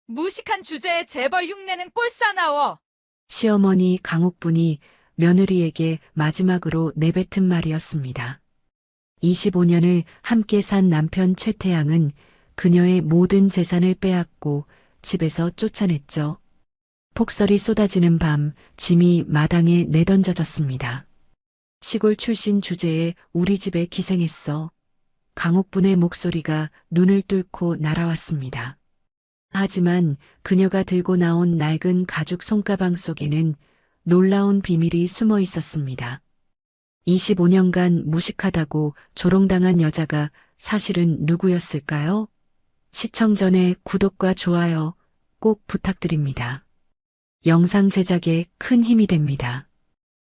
무식한 주제에 재벌 흉내는 꼴사나워. 시어머니 강옥분이 며느리에게 마지막으로 내뱉은 말이었습니다. 25년을 함께 산 남편 최태양은 그녀의 모든 재산을 빼앗고 집에서 쫓아냈죠. 폭설이 쏟아지는 밤 짐이 마당에 내던져졌습니다. 시골 출신 주제에 우리 집에 기생했어. 강옥분의 목소리가 눈을 뚫고 날아왔습니다. 하지만 그녀가 들고 나온 낡은 가죽 손가방 속에는 놀라운 비밀이 숨어 있었습니다. 25년간 무식하다고 조롱당한 여자가 사실은 누구였을까요? 시청 전에 구독과 좋아요 꼭 부탁드립니다. 영상 제작에 큰 힘이 됩니다.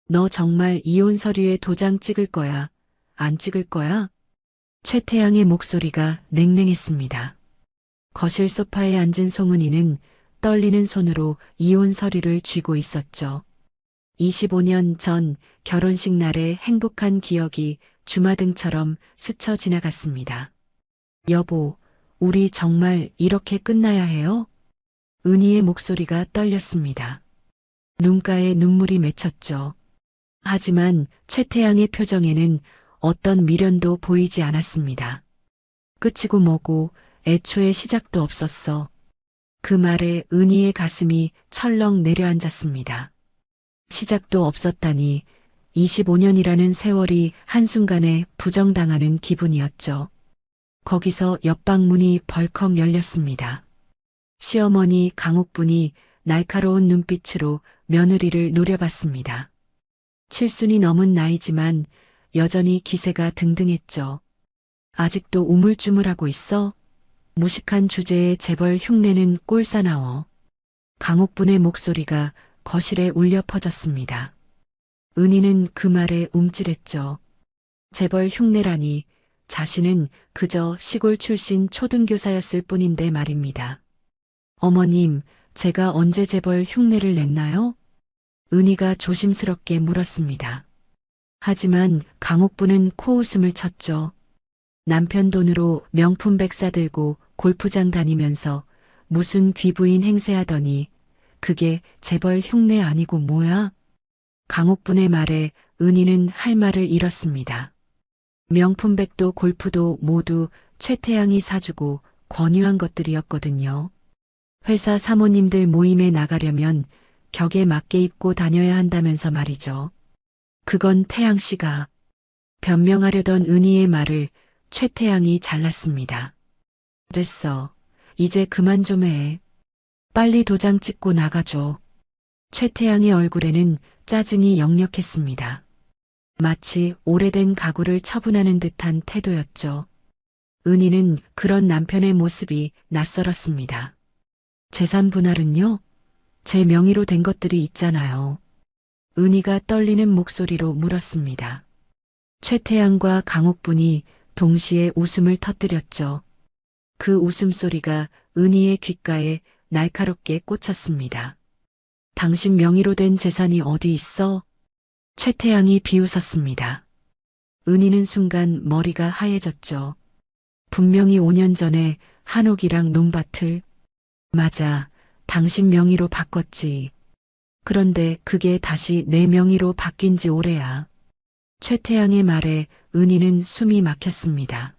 너 정말 이혼 서류에 도장 찍을 거야? 안 찍을 거야? 최태양의 목소리가 냉랭했습니다. 거실 소파에 앉은 송은이는 떨리는 손으로 이혼 서류를 쥐고 있었죠. 25년 전 결혼식 날의 행복한 기억이 주마등처럼 스쳐 지나갔습니다. 여보, 우리 정말 이렇게 끝나야 해요? 은희의 목소리가 떨렸습니다. 눈가에 눈물이 맺혔죠. 하지만 최태양의 표정에는 어떤 미련도 보이지 않았습니다. 끝이고 뭐고 애초에 시작도 없었어. 그 말에 은희의 가슴이 철렁 내려앉았습니다. 시작도 없었다니 25년이라는 세월이 한순간에 부정당하는 기분이었죠. 거기서 옆방 문이 벌컥 열렸습니다. 시어머니 강옥분이 날카로운 눈빛으로 며느리를 노려봤습니다. 칠순이 넘은 나이지만 여전히 기세가 등등했죠. 아직도 우물쭈물하고 있어? 무식한 주제에 재벌 흉내는 꼴사나워. 강옥분의 목소리가 거실에 울려 퍼졌습니다. 은희는 그 말에 움찔했죠. 재벌 흉내라니 자신은 그저 시골 출신 초등교사였을 뿐인데 말입니다. 어머님, 제가 언제 재벌 흉내를 냈나요? 은희가 조심스럽게 물었습니다. 하지만 강옥분은 코웃음을 쳤죠. 남편 돈으로 명품백 사들고 골프장 다니면서 무슨 귀부인 행세하더니 그게 재벌 흉내 아니고 뭐야? 강옥분의 말에 은희는 할 말을 잃었습니다. 명품백도 골프도 모두 최태양이 사주고 권유한 것들이었거든요. 회사 사모님들 모임에 나가려면 격에 맞게 입고 다녀야 한다면서 말이죠. 그건 태양 씨가 변명하려던 은희의 말을 최태양이 잘랐습니다. 됐어. 이제 그만 좀 해. 빨리 도장 찍고 나가줘. 최태양의 얼굴에는 짜증이 역력했습니다. 마치 오래된 가구를 처분하는 듯한 태도였죠. 은희는 그런 남편의 모습이 낯설었습니다. 재산 분할은요? 제 명의로 된 것들이 있잖아요. 은희가 떨리는 목소리로 물었습니다. 최태양과 강옥분이 동시에 웃음을 터뜨렸죠. 그 웃음소리가 은희의 귓가에 날카롭게 꽂혔습니다. 당신 명의로 된 재산이 어디 있어? 최태양이 비웃었습니다. 은희는 순간 머리가 하얘졌죠. 분명히 5년 전에 한옥이랑 논밭을. 맞아, 당신 명의로 바꿨지. 그런데 그게 다시 내 명의로 바뀐 지 오래야. 최태양의 말에 은희는 숨이 막혔습니다.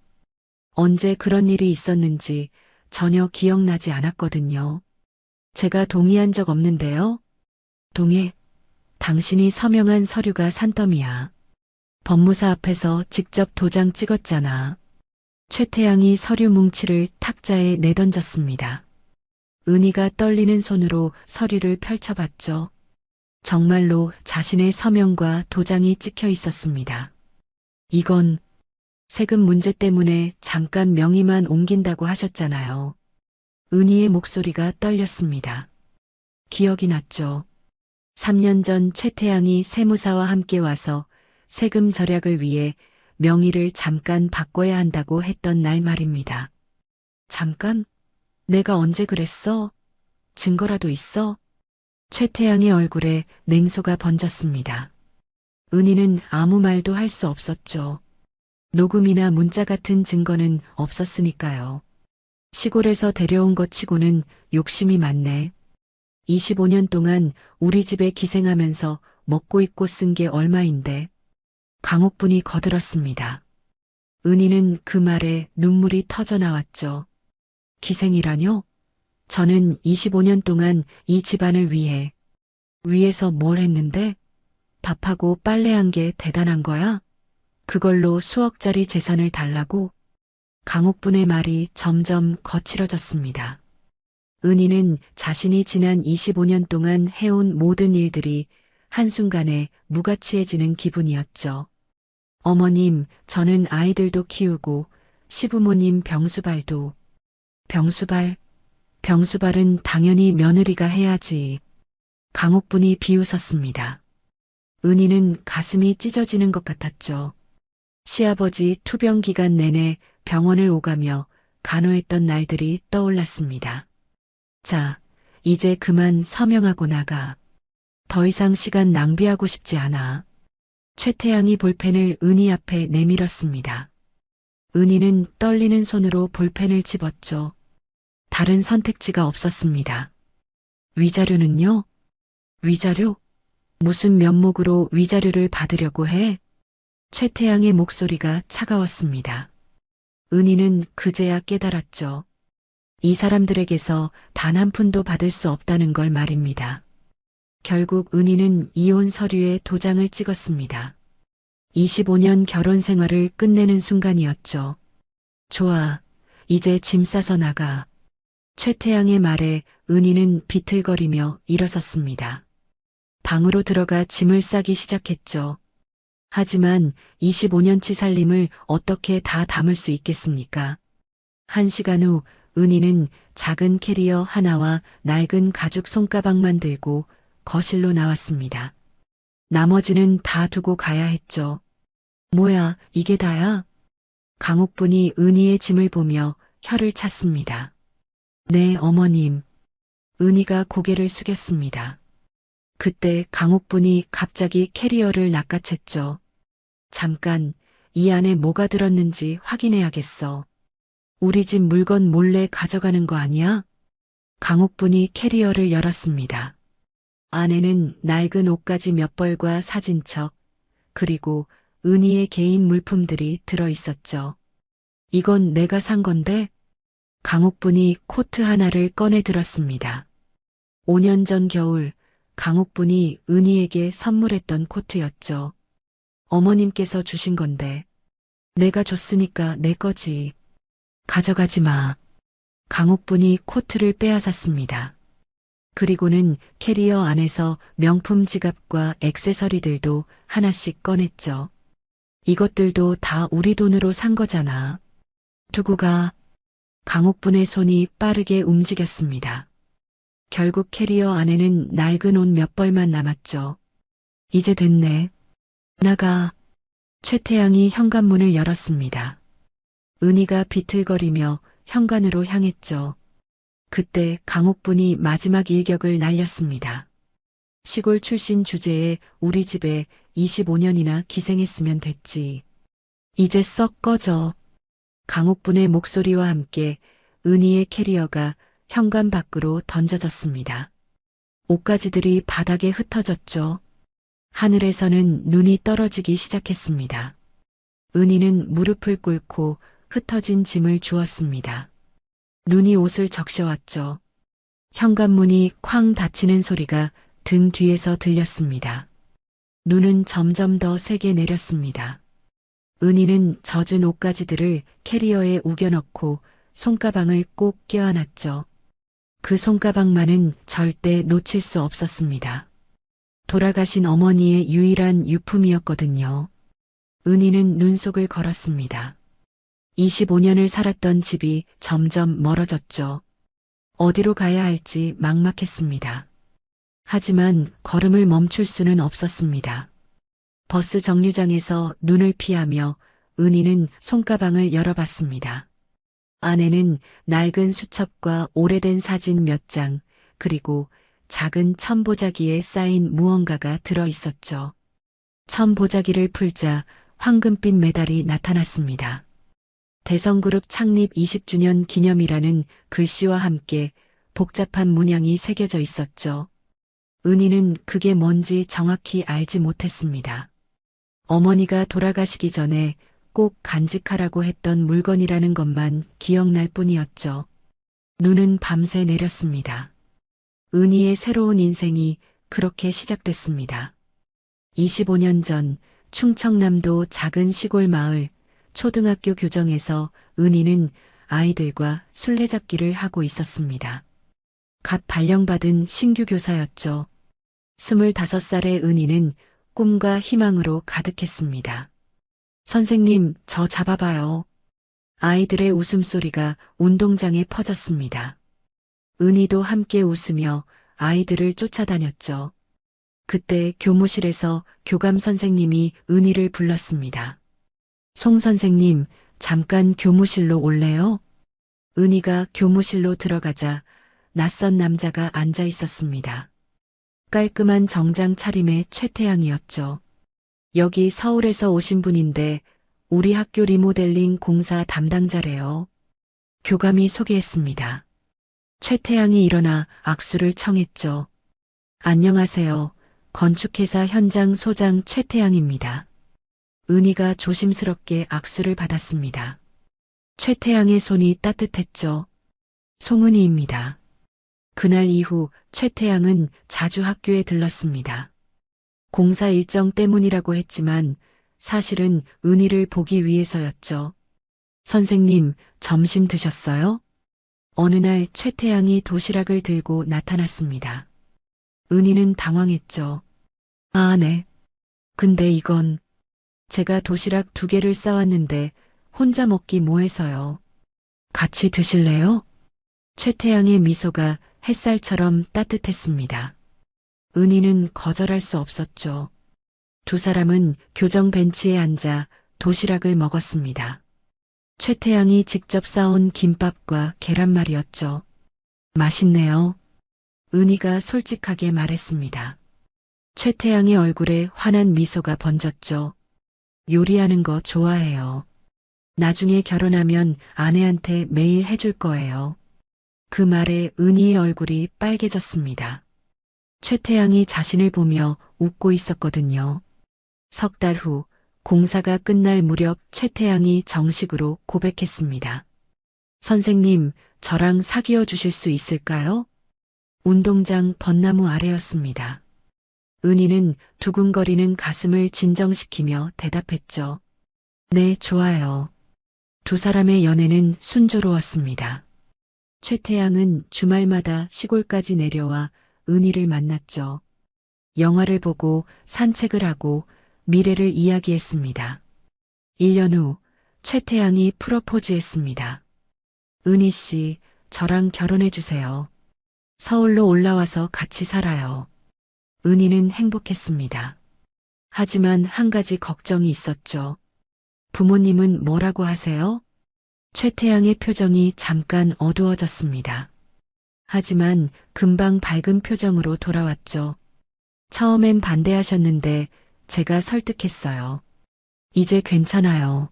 언제 그런 일이 있었는지 전혀 기억나지 않았거든요. 제가 동의한 적 없는데요. 동의? 당신이 서명한 서류가 산더미야. 법무사 앞에서 직접 도장 찍었잖아. 최태양이 서류 뭉치를 탁자에 내던졌습니다. 은희가 떨리는 손으로 서류를 펼쳐봤죠. 정말로 자신의 서명과 도장이 찍혀 있었습니다. 이건 세금 문제 때문에 잠깐 명의만 옮긴다고 하셨잖아요. 은희의 목소리가 떨렸습니다. 기억이 났죠. 3년 전 최태양이 세무사와 함께 와서 세금 절약을 위해 명의를 잠깐 바꿔야 한다고 했던 날 말입니다. 잠깐? 내가 언제 그랬어? 증거라도 있어? 최태양의 얼굴에 냉소가 번졌습니다. 은희는 아무 말도 할 수 없었죠. 녹음이나 문자 같은 증거는 없었으니까요. 시골에서 데려온 것 치고는 욕심이 많네. 25년 동안 우리 집에 기생하면서 먹고 입고 쓴 게 얼마인데. 강옥분이 거들었습니다. 은희는 그 말에 눈물이 터져 나왔죠. 기생이라뇨? 저는 25년 동안 이 집안을 위해서 뭘 했는데? 밥하고 빨래한 게 대단한 거야? 그걸로 수억짜리 재산을 달라고? 강옥분의 말이 점점 거칠어졌습니다. 은희는 자신이 지난 25년 동안 해온 모든 일들이 한순간에 무가치해지는 기분이었죠. 어머님, 저는 아이들도 키우고 시부모님 병수발도. 병수발은 당연히 며느리가 해야지. 강옥분이 비웃었습니다. 은희는 가슴이 찢어지는 것 같았죠. 시아버지 투병 기간 내내 병원을 오가며 간호했던 날들이 떠올랐습니다. 자, 이제 그만 서명하고 나가. 더 이상 시간 낭비하고 싶지 않아. 최태양이 볼펜을 은희 앞에 내밀었습니다. 은희는 떨리는 손으로 볼펜을 집었죠. 다른 선택지가 없었습니다. 위자료는요? 위자료? 무슨 면목으로 위자료를 받으려고 해? 최태양의 목소리가 차가웠습니다. 은희는 그제야 깨달았죠. 이 사람들에게서 단 한 푼도 받을 수 없다는 걸 말입니다. 결국 은희는 이혼 서류에 도장을 찍었습니다. 25년 결혼 생활을 끝내는 순간이었죠. 좋아, 이제 짐 싸서 나가. 최태양의 말에 은희는 비틀거리며 일어섰습니다. 방으로 들어가 짐을 싸기 시작했죠. 하지만 25년치 살림을 어떻게 다 담을 수 있겠습니까? 1시간 후 은희는 작은 캐리어 하나와 낡은 가죽 손가방만 들고 거실로 나왔습니다. 나머지는 다 두고 가야 했죠. 뭐야, 이게 다야? 강옥분이 은희의 짐을 보며 혀를 찼습니다. 네, 어머님. 은희가 고개를 숙였습니다. 그때 강옥분이 갑자기 캐리어를 낚아챘죠. 잠깐, 이 안에 뭐가 들었는지 확인해야겠어. 우리 집 물건 몰래 가져가는 거 아니야? 강옥분이 캐리어를 열었습니다. 안에는 낡은 옷가지 몇 벌과 사진첩, 그리고 은희의 개인 물품들이 들어 있었죠. 이건 내가 산 건데? 강옥분이 코트 하나를 꺼내 들었습니다. 5년 전 겨울, 강옥분이 은희에게 선물했던 코트였죠. 어머님께서 주신 건데. 내가 줬으니까 내 거지. 가져가지 마. 강옥분이 코트를 빼앗았습니다. 그리고는 캐리어 안에서 명품 지갑과 액세서리들도 하나씩 꺼냈죠. 이것들도 다 우리 돈으로 산 거잖아. 두고 가. 강옥분의 손이 빠르게 움직였습니다. 결국 캐리어 안에는 낡은 옷 몇 벌만 남았죠. 이제 됐네. 나가. 최태양이 현관문을 열었습니다. 은희가 비틀거리며 현관으로 향했죠. 그때 강옥분이 마지막 일격을 날렸습니다. 시골 출신 주제에 우리 집에 25년이나 기생했으면 됐지. 이제 썩 꺼져. 강옥분의 목소리와 함께 은희의 캐리어가 현관 밖으로 던져졌습니다. 옷가지들이 바닥에 흩어졌죠. 하늘에서는 눈이 떨어지기 시작했습니다. 은희는 무릎을 꿇고 흩어진 짐을 주었습니다. 눈이 옷을 적셔왔죠. 현관문이 쾅 닫히는 소리가 등 뒤에서 들렸습니다. 눈은 점점 더 세게 내렸습니다. 은희는 젖은 옷가지들을 캐리어에 우겨넣고 손가방을 꼭 껴안았죠. 그 손가방만은 절대 놓칠 수 없었습니다. 돌아가신 어머니의 유일한 유품이었거든요. 은희는 눈속을 걸었습니다. 25년을 살았던 집이 점점 멀어졌죠. 어디로 가야 할지 막막했습니다. 하지만 걸음을 멈출 수는 없었습니다. 버스 정류장에서 눈을 피하며 은희는 손가방을 열어봤습니다. 안에는 낡은 수첩과 오래된 사진 몇 장, 그리고 작은 천보자기에 쌓인 무언가가 들어 있었죠. 천보자기를 풀자 황금빛 메달이 나타났습니다. 대성그룹 창립 20주년 기념이라는 글씨와 함께 복잡한 문양이 새겨져 있었죠. 은희는 그게 뭔지 정확히 알지 못했습니다. 어머니가 돌아가시기 전에 꼭 간직하라고 했던 물건이라는 것만 기억날 뿐이었죠. 눈은 밤새 내렸습니다. 은희의 새로운 인생이 그렇게 시작됐습니다. 25년 전 충청남도 작은 시골 마을 초등학교 교정에서 은희는 아이들과 술래잡기를 하고 있었습니다. 갓 발령받은 신규 교사였죠. 25살의 은희는 꿈과 희망으로 가득했습니다. 선생님, 저 잡아봐요. 아이들의 웃음소리가 운동장에 퍼졌습니다. 은희도 함께 웃으며 아이들을 쫓아다녔죠. 그때 교무실에서 교감 선생님이 은희를 불렀습니다. 송 선생님, 잠깐 교무실로 올래요? 은희가 교무실로 들어가자 낯선 남자가 앉아 있었습니다. 깔끔한 정장 차림의 최태양이었죠. 여기 서울에서 오신 분인데 우리 학교 리모델링 공사 담당자래요. 교감이 소개했습니다. 최태양이 일어나 악수를 청했죠. 안녕하세요. 건축회사 현장 소장 최태양입니다. 은희가 조심스럽게 악수를 받았습니다. 최태양의 손이 따뜻했죠. 송은희입니다. 그날 이후 최태양은 자주 학교에 들렀습니다. 공사 일정 때문이라고 했지만 사실은 은희를 보기 위해서였죠. 선생님, 점심 드셨어요? 어느 날 최태양이 도시락을 들고 나타났습니다. 은희는 당황했죠. 아, 네. 근데 이건 제가 도시락 2개를 싸왔는데 혼자 먹기 뭐해서요. 같이 드실래요? 최태양의 미소가 햇살처럼 따뜻했습니다. 은희는 거절할 수 없었죠. 두 사람은 교정 벤치에 앉아 도시락을 먹었습니다. 최태양이 직접 싸온 김밥과 계란말이였죠. 맛있네요. 은희가 솔직하게 말했습니다. 최태양의 얼굴에 환한 미소가 번졌죠. 요리하는 거 좋아해요. 나중에 결혼하면 아내한테 매일 해줄 거예요. 그 말에 은희의 얼굴이 빨개졌습니다. 최태양이 자신을 보며 웃고 있었거든요. 3달 후 공사가 끝날 무렵 최태양이 정식으로 고백했습니다. 선생님, 저랑 사귀어 주실 수 있을까요? 운동장 벚나무 아래였습니다. 은희는 두근거리는 가슴을 진정시키며 대답했죠. 네, 좋아요. 두 사람의 연애는 순조로웠습니다. 최태양은 주말마다 시골까지 내려와 은희를 만났죠. 영화를 보고 산책을 하고 미래를 이야기했습니다. 1년 후 최태양이 프로포즈했습니다. 은희 씨, 저랑 결혼해 주세요. 서울로 올라와서 같이 살아요. 은희는 행복했습니다. 하지만 한 가지 걱정이 있었죠. 부모님은 뭐라고 하세요? 최태양의 표정이 잠깐 어두워졌습니다. 하지만 금방 밝은 표정으로 돌아왔죠. 처음엔 반대하셨는데 제가 설득했어요. 이제 괜찮아요.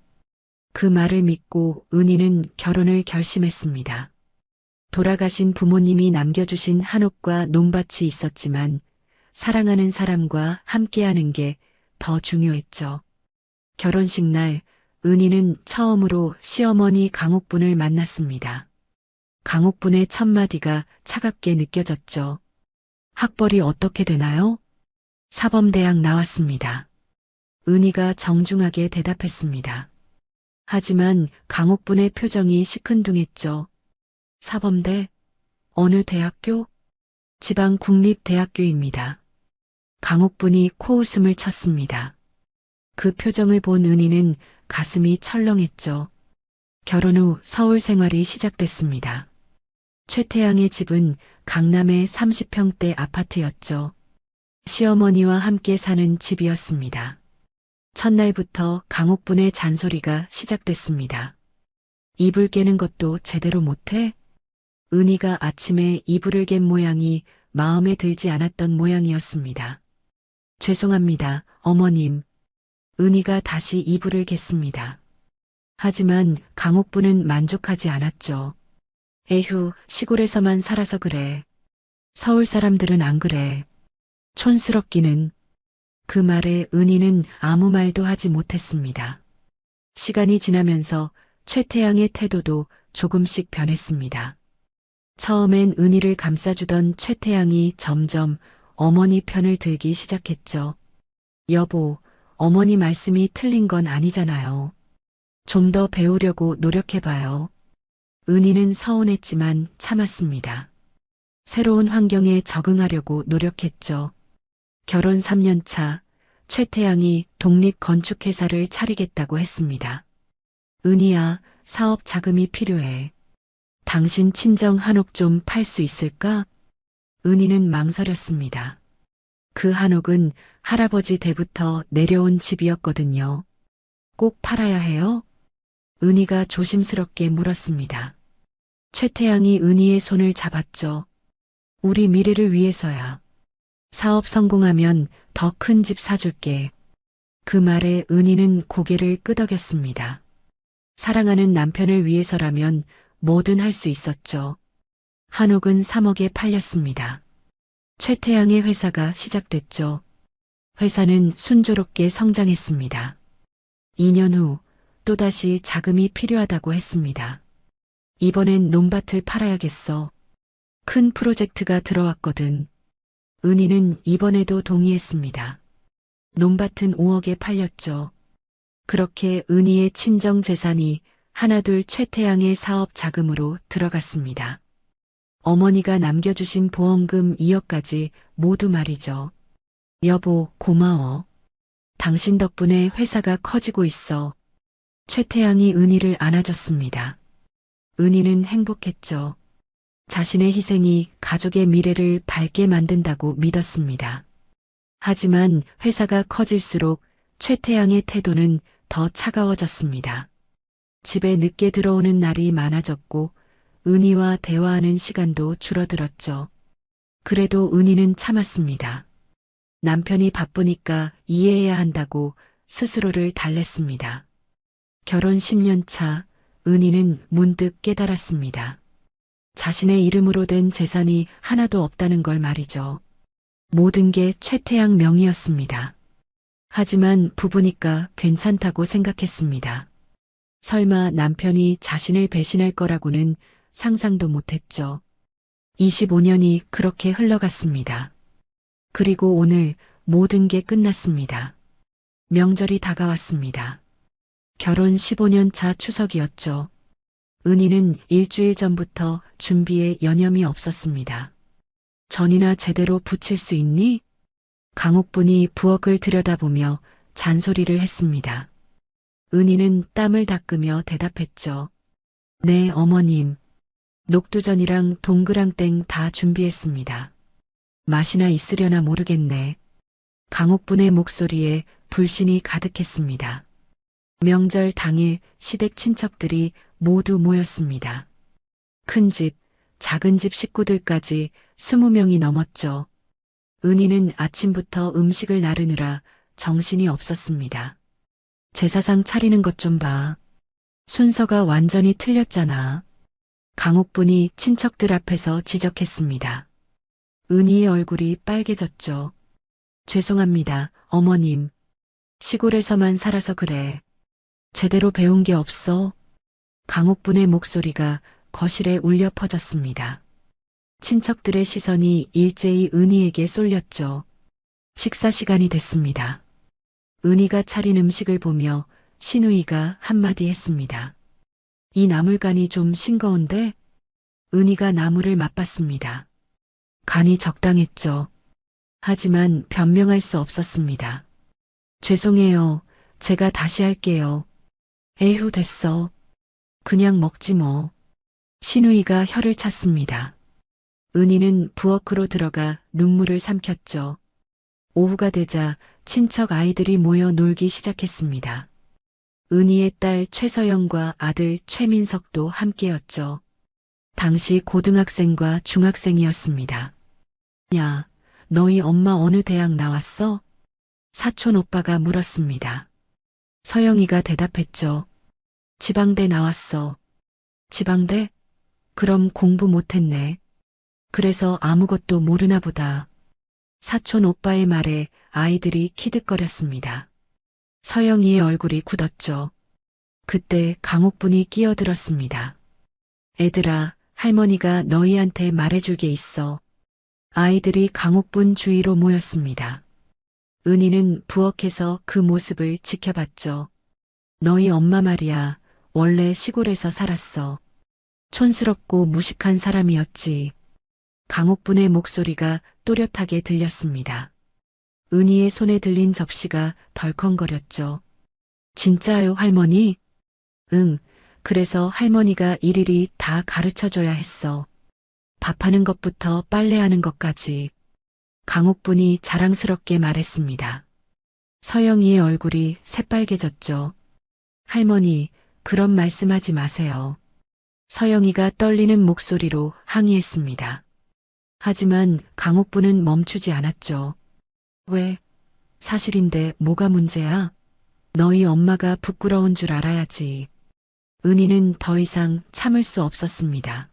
그 말을 믿고 은희는 결혼을 결심했습니다. 돌아가신 부모님이 남겨주신 한옥과 논밭이 있었지만 사랑하는 사람과 함께하는 게 더 중요했죠. 결혼식 날 은희는 처음으로 시어머니 강옥분을 만났습니다. 강옥분의 첫마디가 차갑게 느껴졌죠. 학벌이 어떻게 되나요? 사범대학 나왔습니다. 은희가 정중하게 대답했습니다. 하지만 강옥분의 표정이 시큰둥했죠. 사범대? 어느 대학교? 지방 국립대학교입니다. 강옥분이 코웃음을 쳤습니다. 그 표정을 본 은희는 가슴이 철렁했죠. 결혼 후 서울 생활이 시작됐습니다. 최태양의 집은 강남의 30평대 아파트였죠. 시어머니와 함께 사는 집이었습니다. 첫날부터 강옥분의 잔소리가 시작됐습니다. 이불 깨는 것도 제대로 못해? 은희가 아침에 이불을 갠 모양이 마음에 들지 않았던 모양이었습니다. 죄송합니다, 어머님. 은희가 다시 이불을 갰습니다. 하지만 강옥부는 만족하지 않았죠. 에휴, 시골에서만 살아서 그래. 서울 사람들은 안 그래. 촌스럽기는. 그 말에 은희는 아무 말도 하지 못했습니다. 시간이 지나면서 최태양의 태도도 조금씩 변했습니다. 처음엔 은희를 감싸주던 최태양이 점점 어머니 편을 들기 시작했죠. 여보, 어머니 말씀이 틀린 건 아니잖아요. 좀 더 배우려고 노력해봐요. 은희는 서운했지만 참았습니다. 새로운 환경에 적응하려고 노력했죠. 결혼 3년 차, 최태양이 독립건축회사를 차리겠다고 했습니다. 은희야, 사업 자금이 필요해. 당신 친정 한옥 좀 팔 수 있을까? 은희는 망설였습니다. 그 한옥은 할아버지 때부터 내려온 집이었거든요. 꼭 팔아야 해요? 은희가 조심스럽게 물었습니다. 최태양이 은희의 손을 잡았죠. 우리 미래를 위해서야. 사업 성공하면 더 큰 집 사줄게. 그 말에 은희는 고개를 끄덕였습니다. 사랑하는 남편을 위해서라면 뭐든 할 수 있었죠. 한옥은 3억에 팔렸습니다. 최태양의 회사가 시작됐죠. 회사는 순조롭게 성장했습니다. 2년 후 또다시 자금이 필요하다고 했습니다. 이번엔 논밭을 팔아야겠어. 큰 프로젝트가 들어왔거든. 은희는 이번에도 동의했습니다. 논밭은 5억에 팔렸죠. 그렇게 은희의 친정 재산이 하나둘 최태양의 사업 자금으로 들어갔습니다. 어머니가 남겨주신 보험금 2억까지 모두 말이죠. 여보, 고마워. 당신 덕분에 회사가 커지고 있어. 최태양이 은희를 안아줬습니다. 은희는 행복했죠. 자신의 희생이 가족의 미래를 밝게 만든다고 믿었습니다. 하지만 회사가 커질수록 최태양의 태도는 더 차가워졌습니다. 집에 늦게 들어오는 날이 많아졌고 은희와 대화하는 시간도 줄어들었죠. 그래도 은희는 참았습니다. 남편이 바쁘니까 이해해야 한다고 스스로를 달랬습니다. 결혼 10년 차 은희는 문득 깨달았습니다. 자신의 이름으로 된 재산이 하나도 없다는 걸 말이죠. 모든 게 최태양 명의였습니다. 하지만 부부니까 괜찮다고 생각했습니다. 설마 남편이 자신을 배신할 거라고는 상상도 못했죠. 25년이 그렇게 흘러갔습니다. 그리고 오늘 모든 게 끝났습니다. 명절이 다가왔습니다. 결혼 15년 차 추석이었죠. 은희는 일주일 전부터 준비에 여념이 없었습니다. 전이나 제대로 붙일 수 있니? 강옥분이 부엌을 들여다보며 잔소리를 했습니다. 은희는 땀을 닦으며 대답했죠. 네, 어머님. 녹두전이랑 동그랑땡 다 준비했습니다. 맛이나 있으려나 모르겠네. 강옥분의 목소리에 불신이 가득했습니다. 명절 당일 시댁 친척들이 모두 모였습니다. 큰 집, 작은 집 식구들까지 20명이 넘었죠. 은희는 아침부터 음식을 나르느라 정신이 없었습니다. 제사상 차리는 것 좀 봐. 순서가 완전히 틀렸잖아. 강옥분이 친척들 앞에서 지적했습니다. 은희의 얼굴이 빨개졌죠. 죄송합니다, 어머님. 시골에서만 살아서 그래. 제대로 배운 게 없어. 강옥분의 목소리가 거실에 울려 퍼졌습니다. 친척들의 시선이 일제히 은희에게 쏠렸죠. 식사 시간이 됐습니다. 은희가 차린 음식을 보며 신우이가 한마디 했습니다. 이 나물간이 좀 싱거운데? 은희가 나물을 맛봤습니다. 간이 적당했죠. 하지만 변명할 수 없었습니다. 죄송해요. 제가 다시 할게요. 에휴, 됐어. 그냥 먹지 뭐. 신우이가 혀를 찼습니다. 은희는 부엌으로 들어가 눈물을 삼켰죠. 오후가 되자 친척 아이들이 모여 놀기 시작했습니다. 은희의 딸 최서영과 아들 최민석도 함께였죠. 당시 고등학생과 중학생이었습니다. 야, 너희 엄마 어느 대학 나왔어? 사촌 오빠가 물었습니다. 서영이가 대답했죠. 지방대 나왔어. 지방대? 그럼 공부 못했네. 그래서 아무것도 모르나 보다. 사촌 오빠의 말에 아이들이 키득거렸습니다. 서영이의 얼굴이 굳었죠. 그때 강옥분이 끼어들었습니다. 애들아, 할머니가 너희한테 말해줄 게 있어. 아이들이 강옥분 주위로 모였습니다. 은희는 부엌에서 그 모습을 지켜봤죠. 너희 엄마 말이야, 원래 시골에서 살았어. 촌스럽고 무식한 사람이었지. 강옥분의 목소리가 또렷하게 들렸습니다. 은희의 손에 들린 접시가 덜컹거렸죠. 진짜요, 할머니? 응, 그래서 할머니가 일일이 다 가르쳐줘야 했어. 밥하는 것부터 빨래하는 것까지. 강옥분이 자랑스럽게 말했습니다. 서영이의 얼굴이 새빨개졌죠. 할머니, 그런 말씀하지 마세요. 서영이가 떨리는 목소리로 항의했습니다. 하지만 강옥분은 멈추지 않았죠. 왜? 사실인데 뭐가 문제야? 너희 엄마가 부끄러운 줄 알아야지. 은희는 더 이상 참을 수 없었습니다.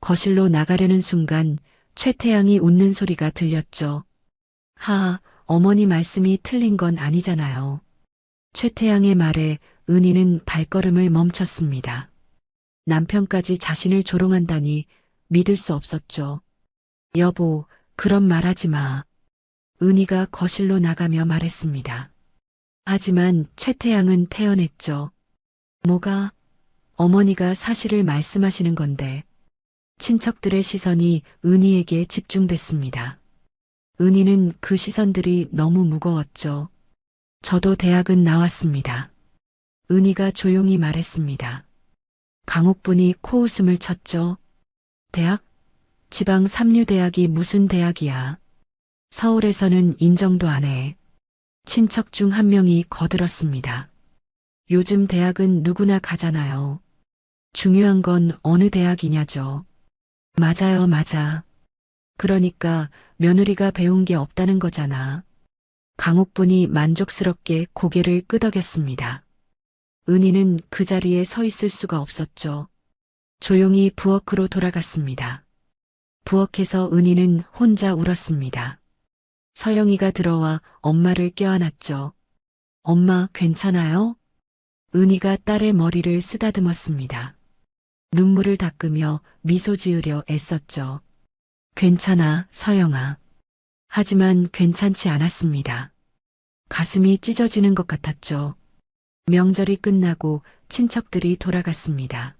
거실로 나가려는 순간 최태양이 웃는 소리가 들렸죠. 하하, 어머니 말씀이 틀린 건 아니잖아요. 최태양의 말에 은희는 발걸음을 멈췄습니다. 남편까지 자신을 조롱한다니 믿을 수 없었죠. 여보, 그런 말 하지 마. 은희가 거실로 나가며 말했습니다. 하지만 최태양은 태연했죠. 뭐가? 어머니가 사실을 말씀하시는 건데. 친척들의 시선이 은희에게 집중됐습니다. 은희는 그 시선들이 너무 무거웠죠. 저도 대학은 나왔습니다. 은희가 조용히 말했습니다. 강옥분이 코웃음을 쳤죠. 대학? 지방 삼류대학이 무슨 대학이야. 서울에서는 인정도 안 해. 친척 중 한 명이 거들었습니다. 요즘 대학은 누구나 가잖아요. 중요한 건 어느 대학이냐죠. 맞아요, 맞아. 그러니까 며느리가 배운 게 없다는 거잖아. 강옥분이 만족스럽게 고개를 끄덕였습니다. 은희는 그 자리에 서 있을 수가 없었죠. 조용히 부엌으로 돌아갔습니다. 부엌에서 은희는 혼자 울었습니다. 서영이가 들어와 엄마를 껴안았죠. 엄마, 괜찮아요? 은희가 딸의 머리를 쓰다듬었습니다. 눈물을 닦으며 미소 지으려 애썼죠. 괜찮아, 서영아. 하지만 괜찮지 않았습니다. 가슴이 찢어지는 것 같았죠. 명절이 끝나고 친척들이 돌아갔습니다.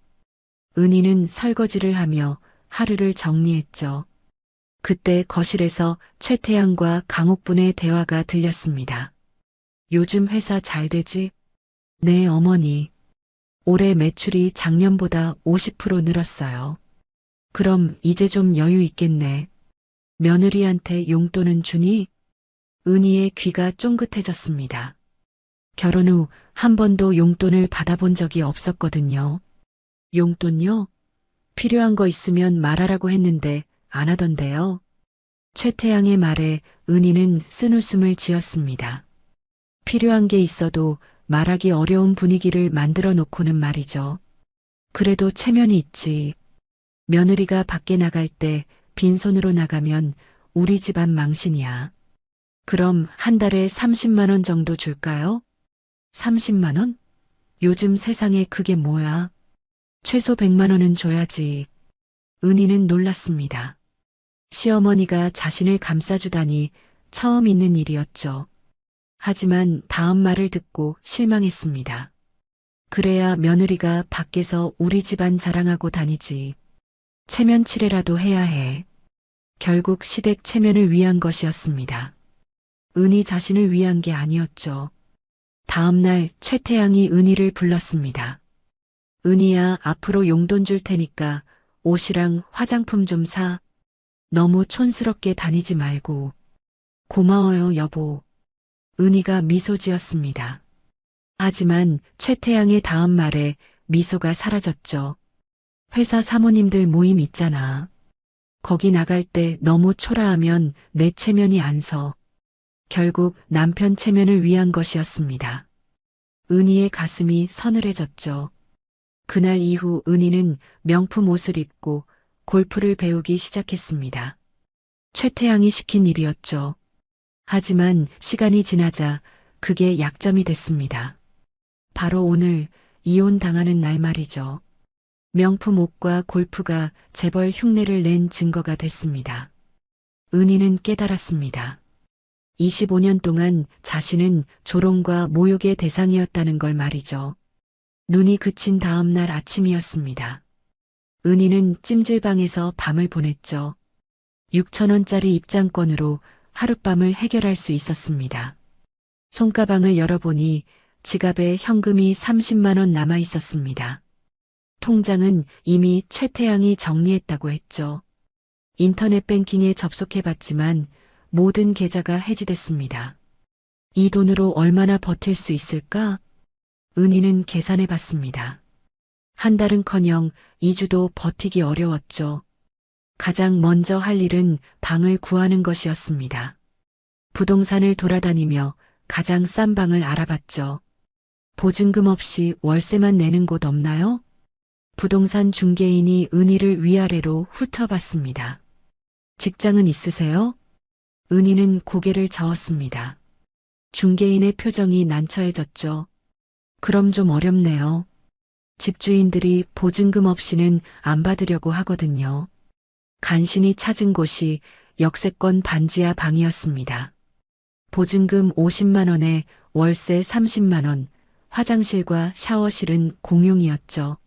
은희는 설거지를 하며 하루를 정리했죠. 그때 거실에서 최태양과 강옥분의 대화가 들렸습니다. 요즘 회사 잘 되지? 네, 어머니. 올해 매출이 작년보다 50% 늘었어요. 그럼 이제 좀 여유 있겠네. 며느리한테 용돈은 주니? 은희의 귀가 쫑긋해졌습니다. 결혼 후 한 번도 용돈을 받아본 적이 없었거든요. 용돈요? 필요한 거 있으면 말하라고 했는데 안 하던데요. 최태양의 말에 은희는 쓴웃음을 지었습니다. 필요한 게 있어도 말하기 어려운 분위기를 만들어 놓고는 말이죠. 그래도 체면이 있지. 며느리가 밖에 나갈 때 빈손으로 나가면 우리 집안 망신이야. 그럼 한 달에 30만 원 정도 줄까요? 30만 원? 요즘 세상에 그게 뭐야? 최소 100만 원은 줘야지. 은희는 놀랐습니다. 시어머니가 자신을 감싸주다니 처음 있는 일이었죠. 하지만 다음 말을 듣고 실망했습니다. 그래야 며느리가 밖에서 우리 집안 자랑하고 다니지. 체면 치레라도 해야 해. 결국 시댁 체면을 위한 것이었습니다. 은희 자신을 위한 게 아니었죠. 다음 날 최태양이 은희를 불렀습니다. 은희야, 앞으로 용돈 줄 테니까 옷이랑 화장품 좀 사. 너무 촌스럽게 다니지 말고. 고마워요, 여보. 은희가 미소 지었습니다. 하지만 최태양의 다음 말에 미소가 사라졌죠. 회사 사모님들 모임 있잖아. 거기 나갈 때 너무 초라하면 내 체면이 안 서. 결국 남편 체면을 위한 것이었습니다. 은희의 가슴이 서늘해졌죠. 그날 이후 은희는 명품 옷을 입고 골프를 배우기 시작했습니다. 최태양이 시킨 일이었죠. 하지만 시간이 지나자 그게 약점이 됐습니다. 바로 오늘 이혼당하는 날 말이죠. 명품 옷과 골프가 재벌 흉내를 낸 증거가 됐습니다. 은희는 깨달았습니다. 25년 동안 자신은 조롱과 모욕의 대상이었다는 걸 말이죠. 눈이 그친 다음 날 아침이었습니다. 은희는 찜질방에서 밤을 보냈죠. 6,000원짜리 입장권으로 하룻밤을 해결할 수 있었습니다. 손가방을 열어보니 지갑에 현금이 30만 원 남아 있었습니다. 통장은 이미 최태양이 정리했다고 했죠. 인터넷 뱅킹에 접속해봤지만 모든 계좌가 해지됐습니다. 이 돈으로 얼마나 버틸 수 있을까? 은희는 계산해봤습니다. 한 달은커녕 2주도 버티기 어려웠죠. 가장 먼저 할 일은 방을 구하는 것이었습니다. 부동산을 돌아다니며 가장 싼 방을 알아봤죠. 보증금 없이 월세만 내는 곳 없나요? 부동산 중개인이 은희를 위아래로 훑어봤습니다. 직장은 있으세요? 은희는 고개를 저었습니다. 중개인의 표정이 난처해졌죠. 그럼 좀 어렵네요. 집주인들이 보증금 없이는 안 받으려고 하거든요. 간신히 찾은 곳이 역세권 반지하 방이었습니다. 보증금 50만 원에 월세 30만 원, 화장실과 샤워실은 공용이었죠.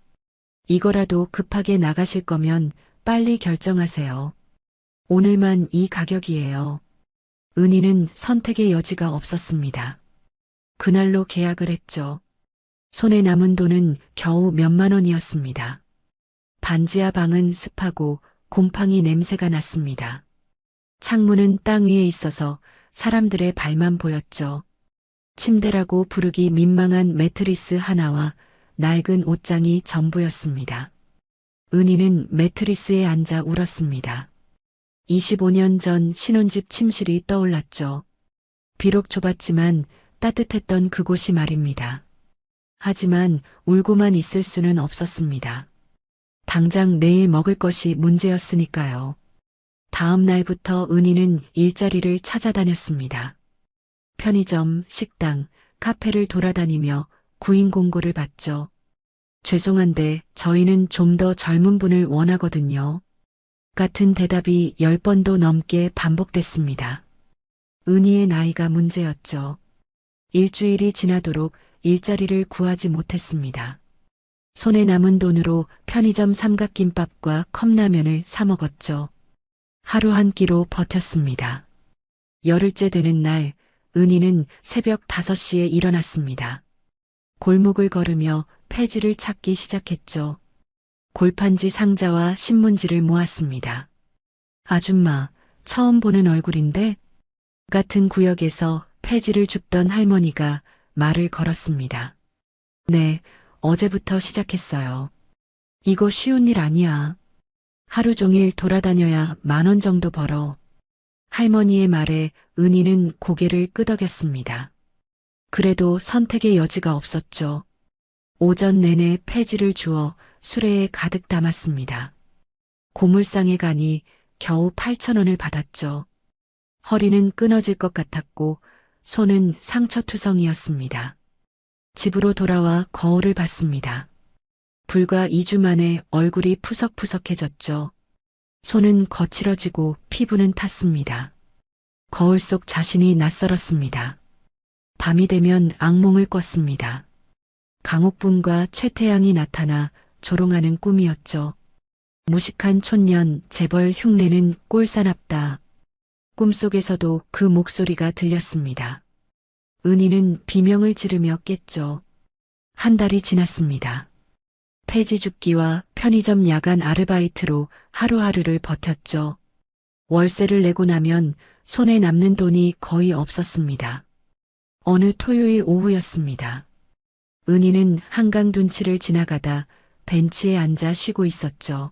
이거라도 급하게 나가실 거면 빨리 결정하세요. 오늘만 이 가격이에요. 은희는 선택의 여지가 없었습니다. 그날로 계약을 했죠. 손에 남은 돈은 겨우 몇만 원이었습니다. 반지하 방은 습하고 곰팡이 냄새가 났습니다. 창문은 땅 위에 있어서 사람들의 발만 보였죠. 침대라고 부르기 민망한 매트리스 하나와 낡은 옷장이 전부였습니다. 은희는 매트리스에 앉아 울었습니다. 25년 전 신혼집 침실이 떠올랐죠. 비록 좁았지만 따뜻했던 그곳이 말입니다. 하지만 울고만 있을 수는 없었습니다. 당장 내일 먹을 것이 문제였으니까요. 다음 날부터 은희는 일자리를 찾아다녔습니다. 편의점, 식당, 카페를 돌아다니며 구인 공고를 받죠. 죄송한데 저희는 좀 더 젊은 분을 원하거든요. 같은 대답이 10번도 넘게 반복됐습니다. 은희의 나이가 문제였죠. 일주일이 지나도록 일자리를 구하지 못했습니다. 손에 남은 돈으로 편의점 삼각김밥과 컵라면을 사 먹었죠. 하루 한 끼로 버텼습니다. 열흘째 되는 날, 은희는 새벽 5시에 일어났습니다. 골목을 걸으며 폐지를 찾기 시작했죠. 골판지 상자와 신문지를 모았습니다. 아줌마, 처음 보는 얼굴인데? 같은 구역에서 폐지를 줍던 할머니가 말을 걸었습니다. 네, 어제부터 시작했어요. 이거 쉬운 일 아니야. 하루 종일 돌아다녀야 10,000원 정도 벌어. 할머니의 말에 은희는 고개를 끄덕였습니다. 그래도 선택의 여지가 없었죠. 오전 내내 폐지를 주워 수레에 가득 담았습니다. 고물상에 가니 겨우 8,000원을 받았죠. 허리는 끊어질 것 같았고 손은 상처투성이었습니다. 집으로 돌아와 거울을 봤습니다. 불과 2주 만에 얼굴이 푸석푸석해졌죠. 손은 거칠어지고 피부는 탔습니다. 거울 속 자신이 낯설었습니다. 밤이 되면 악몽을 꿨습니다. 강옥분과 최태양이 나타나 조롱하는 꿈이었죠. 무식한 촌년 재벌 흉내는 꼴사납다. 꿈속에서도 그 목소리가 들렸습니다. 은희는 비명을 지르며 깼죠. 한 달이 지났습니다. 폐지 줍기와 편의점 야간 아르바이트로 하루하루를 버텼죠. 월세를 내고 나면 손에 남는 돈이 거의 없었습니다. 어느 토요일 오후였습니다. 은희는 한강 둔치를 지나가다 벤치에 앉아 쉬고 있었죠.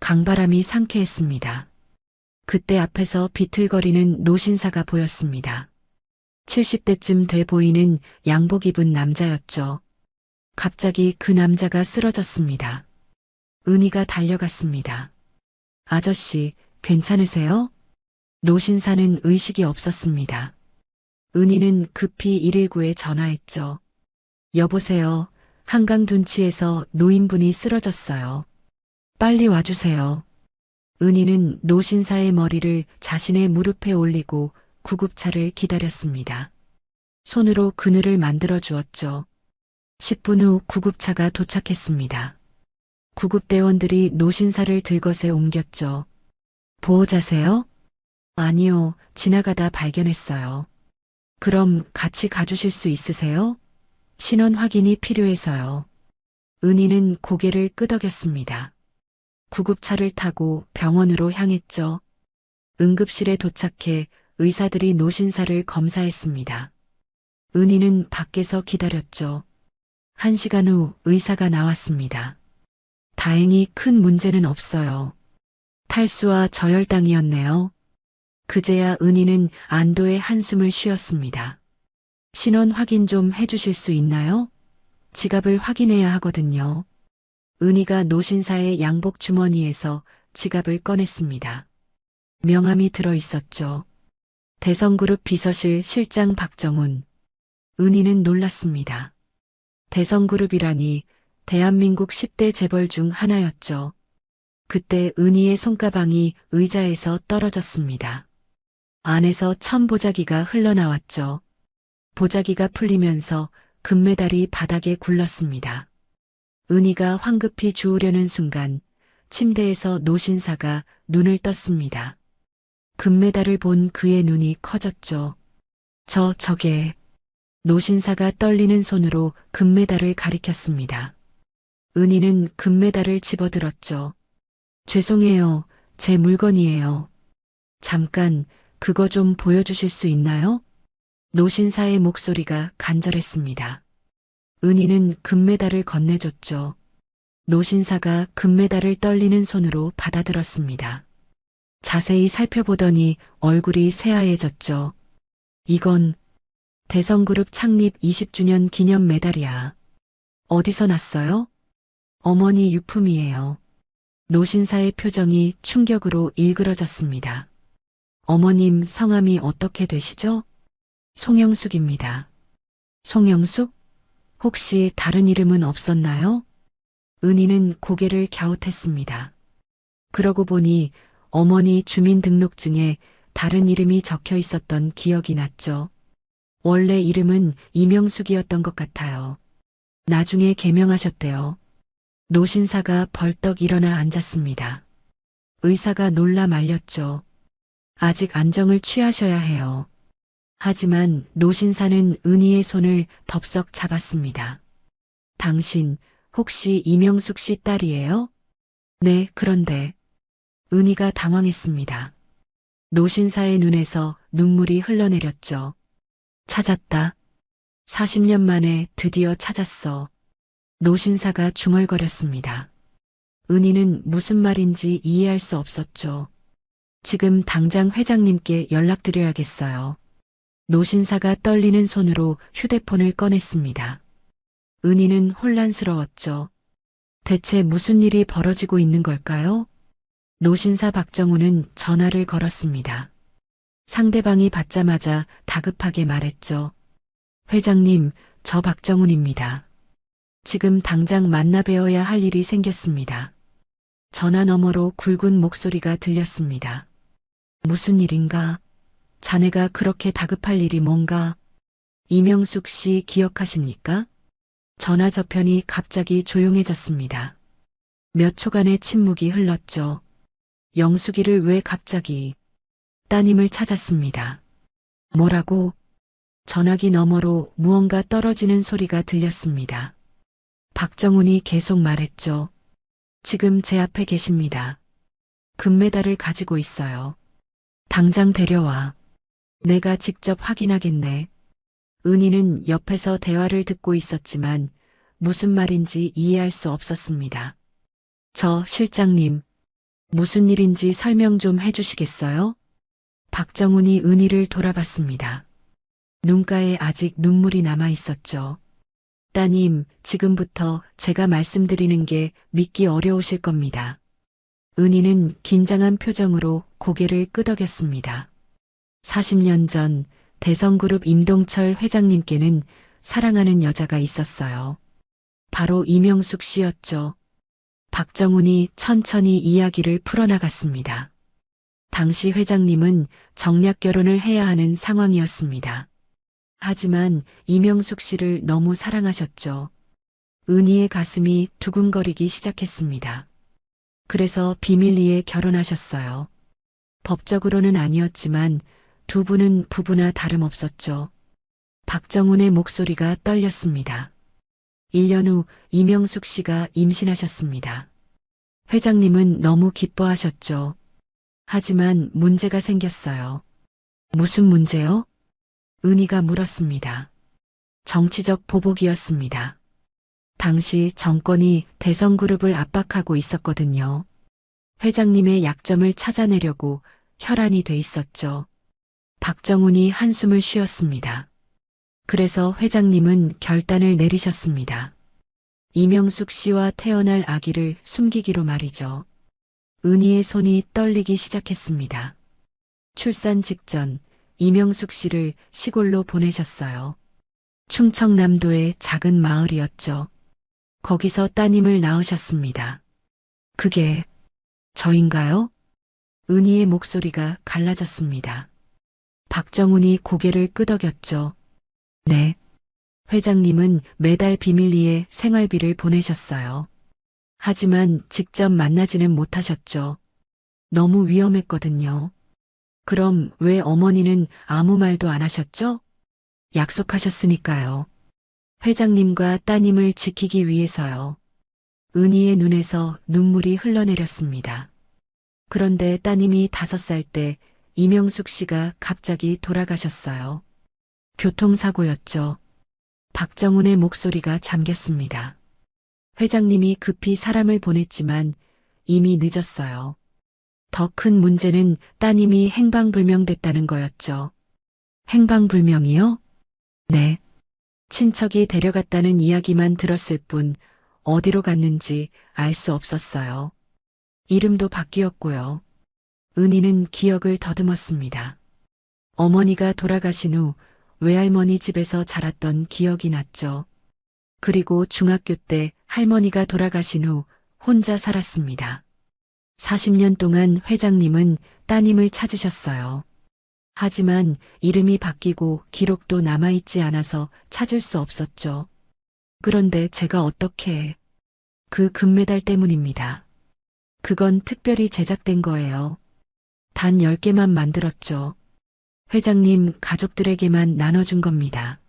강바람이 상쾌했습니다. 그때 앞에서 비틀거리는 노신사가 보였습니다. 70대쯤 돼 보이는 양복 입은 남자였죠. 갑자기 그 남자가 쓰러졌습니다. 은희가 달려갔습니다. 아저씨, 괜찮으세요? 노신사는 의식이 없었습니다. 은희는 급히 119에 전화했죠. 여보세요. 한강 둔치에서 노인분이 쓰러졌어요. 빨리 와주세요. 은희는 노신사의 머리를 자신의 무릎에 올리고 구급차를 기다렸습니다. 손으로 그늘을 만들어 주었죠. 10분 후 구급차가 도착했습니다. 구급대원들이 노신사를 들것에 옮겼죠. 보호자세요? 아니요, 지나가다 발견했어요. 그럼 같이 가주실 수 있으세요? 신원 확인이 필요해서요. 은희는 고개를 끄덕였습니다. 구급차를 타고 병원으로 향했죠. 응급실에 도착해 의사들이 노신사를 검사했습니다. 은희는 밖에서 기다렸죠. 1시간 후 의사가 나왔습니다. 다행히 큰 문제는 없어요. 탈수와 저혈당이었네요. 그제야 은희는 안도의 한숨을 쉬었습니다. 신원 확인 좀 해주실 수 있나요? 지갑을 확인해야 하거든요. 은희가 노신사의 양복 주머니에서 지갑을 꺼냈습니다. 명함이 들어 있었죠. 대성그룹 비서실 실장 박정훈. 은희는 놀랐습니다. 대성그룹이라니 대한민국 10대 재벌 중 하나였죠. 그때 은희의 손가방이 의자에서 떨어졌습니다. 안에서 천보자기가 흘러나왔죠. 보자기가 풀리면서 금메달이 바닥에 굴렀습니다. 은희가 황급히 주우려는 순간 침대에서 노신사가 눈을 떴습니다. 금메달을 본 그의 눈이 커졌죠. 저게. 노신사가 떨리는 손으로 금메달을 가리켰습니다. 은희는 금메달을 집어들었죠. 죄송해요. 제 물건이에요. 잠깐, 그거 좀 보여주실 수 있나요? 노신사의 목소리가 간절했습니다. 은희는 금메달을 건네줬죠. 노신사가 금메달을 떨리는 손으로 받아들었습니다. 자세히 살펴보더니 얼굴이 새하얘졌죠. 이건 대성그룹 창립 20주년 기념 메달이야. 어디서 났어요? 어머니 유품이에요. 노신사의 표정이 충격으로 일그러졌습니다. 어머님 성함이 어떻게 되시죠? 송영숙입니다. 송영숙? 혹시 다른 이름은 없었나요? 은희는 고개를 갸웃했습니다. 그러고 보니 어머니 주민등록증에 다른 이름이 적혀 있었던 기억이 났죠. 원래 이름은 이명숙이었던 것 같아요. 나중에 개명하셨대요. 노신사가 벌떡 일어나 앉았습니다. 의사가 놀라 말렸죠. 아직 안정을 취하셔야 해요. 하지만 노신사는 은희의 손을 덥석 잡았습니다. 당신 혹시 이명숙 씨 딸이에요? 네, 그런데. 은희가 당황했습니다. 노신사의 눈에서 눈물이 흘러내렸죠. 찾았다. 40년 만에 드디어 찾았어. 노신사가 중얼거렸습니다. 은희는 무슨 말인지 이해할 수 없었죠. 지금 당장 회장님께 연락드려야겠어요. 노신사가 떨리는 손으로 휴대폰을 꺼냈습니다. 은희는 혼란스러웠죠. 대체 무슨 일이 벌어지고 있는 걸까요? 노신사 박정훈은 전화를 걸었습니다. 상대방이 받자마자 다급하게 말했죠. 회장님, 저 박정훈입니다. 지금 당장 만나 뵈어야 할 일이 생겼습니다. 전화 너머로 굵은 목소리가 들렸습니다. 무슨 일인가? 자네가 그렇게 다급할 일이 뭔가? 이명숙 씨 기억하십니까? 전화 저편이 갑자기 조용해졌습니다. 몇 초간의 침묵이 흘렀죠. 영숙이를 왜 갑자기? 따님을 찾았습니다. 뭐라고? 전화기 너머로 무언가 떨어지는 소리가 들렸습니다. 박정훈이 계속 말했죠. 지금 제 앞에 계십니다. 금메달을 가지고 있어요. 당장 데려와. 내가 직접 확인하겠네. 은희는 옆에서 대화를 듣고 있었지만 무슨 말인지 이해할 수 없었습니다. 저 실장님, 무슨 일인지 설명 좀 해주시겠어요? 박정훈이 은희를 돌아봤습니다. 눈가에 아직 눈물이 남아 있었죠. 따님, 지금부터 제가 말씀드리는 게 믿기 어려우실 겁니다. 은희는 긴장한 표정으로 고개를 끄덕였습니다. 40년 전 대성그룹 임동철 회장님께는 사랑하는 여자가 있었어요. 바로 이명숙 씨였죠. 박정훈이 천천히 이야기를 풀어나갔습니다. 당시 회장님은 정략 결혼을 해야 하는 상황이었습니다. 하지만 이명숙 씨를 너무 사랑하셨죠. 은희의 가슴이 두근거리기 시작했습니다. 그래서 비밀리에 결혼하셨어요. 법적으로는 아니었지만 두 분은 부부나 다름없었죠. 박정훈의 목소리가 떨렸습니다. 1년 후 이명숙 씨가 임신하셨습니다. 회장님은 너무 기뻐하셨죠. 하지만 문제가 생겼어요. 무슨 문제요? 은희가 물었습니다. 정치적 보복이었습니다. 당시 정권이 대성그룹을 압박하고 있었거든요. 회장님의 약점을 찾아내려고 혈안이 돼 있었죠. 박정훈이 한숨을 쉬었습니다. 그래서 회장님은 결단을 내리셨습니다. 이명숙 씨와 태어날 아기를 숨기기로 말이죠. 은희의 손이 떨리기 시작했습니다. 출산 직전 이명숙 씨를 시골로 보내셨어요. 충청남도의 작은 마을이었죠. 거기서 따님을 낳으셨습니다. 그게 저인가요? 은희의 목소리가 갈라졌습니다. 박정훈이 고개를 끄덕였죠. 네. 회장님은 매달 비밀리에 생활비를 보내셨어요. 하지만 직접 만나지는 못하셨죠. 너무 위험했거든요. 그럼 왜 어머니는 아무 말도 안 하셨죠? 약속하셨으니까요. 회장님과 따님을 지키기 위해서요. 은희의 눈에서 눈물이 흘러내렸습니다. 그런데 따님이 5살 때 이명숙 씨가 갑자기 돌아가셨어요. 교통사고였죠. 박정훈의 목소리가 잠겼습니다. 회장님이 급히 사람을 보냈지만 이미 늦었어요. 더 큰 문제는 따님이 행방불명됐다는 거였죠. 행방불명이요? 네. 친척이 데려갔다는 이야기만 들었을 뿐 어디로 갔는지 알 수 없었어요. 이름도 바뀌었고요. 은희는 기억을 더듬었습니다. 어머니가 돌아가신 후 외할머니 집에서 자랐던 기억이 났죠. 그리고 중학교 때 할머니가 돌아가신 후 혼자 살았습니다. 40년 동안 회장님은 따님을 찾으셨어요. 하지만 이름이 바뀌고 기록도 남아있지 않아서 찾을 수 없었죠. 그런데 제가 어떻게... 그 금메달 때문입니다. 그건 특별히 제작된 거예요. 단 10개만 만들었죠. 회장님 가족들에게만 나눠준 겁니다.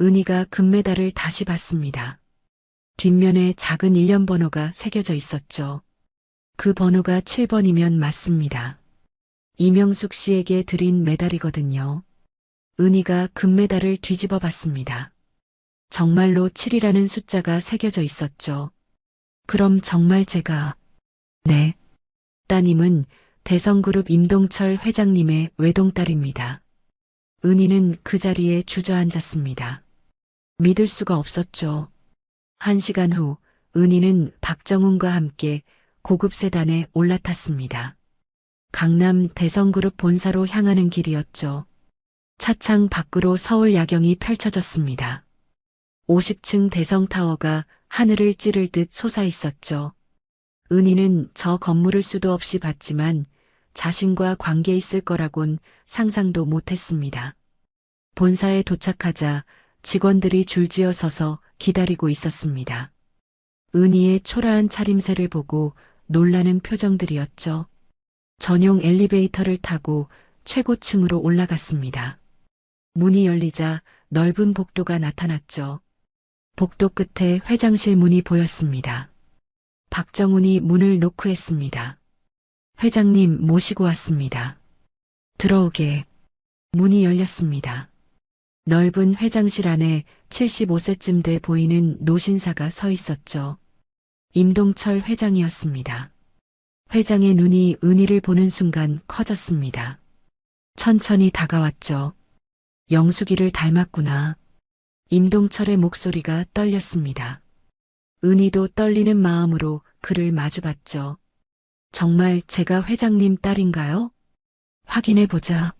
은희가 금메달을 다시 봤습니다. 뒷면에 작은 일련 번호가 새겨져 있었죠. 그 번호가 7번이면 맞습니다. 이명숙 씨에게 드린 메달이거든요. 은희가 금메달을 뒤집어 봤습니다. 정말로 7이라는 숫자가 새겨져 있었죠. 그럼 정말 제가... 네. 따님은 대성그룹 임동철 회장님의 외동딸입니다. 은희는 그 자리에 주저앉았습니다. 믿을 수가 없었죠. 1시간 후 은희는 박정훈과 함께 고급 세단에 올라탔습니다. 강남 대성그룹 본사로 향하는 길이었죠. 차창 밖으로 서울 야경이 펼쳐졌습니다. 50층 대성타워가 하늘을 찌를 듯 솟아 있었죠. 은희는 저 건물을 수도 없이 봤지만 자신과 관계 있을 거라곤 상상도 못했습니다. 본사에 도착하자 직원들이 줄지어 서서 기다리고 있었습니다. 은희의 초라한 차림새를 보고 놀라는 표정들이었죠. 전용 엘리베이터를 타고 최고층으로 올라갔습니다. 문이 열리자 넓은 복도가 나타났죠. 복도 끝에 회장실 문이 보였습니다. 박정훈이 문을 노크했습니다. 회장님 모시고 왔습니다. 들어오게. 문이 열렸습니다. 넓은 회장실 안에 75세쯤 돼 보이는 노신사가 서 있었죠. 임동철 회장이었습니다. 회장의 눈이 은희를 보는 순간 커졌습니다. 천천히 다가왔죠. 영숙이를 닮았구나. 임동철의 목소리가 떨렸습니다. 은희도 떨리는 마음으로 그를 마주봤죠. 정말 제가 회장님 딸인가요? 확인해보자.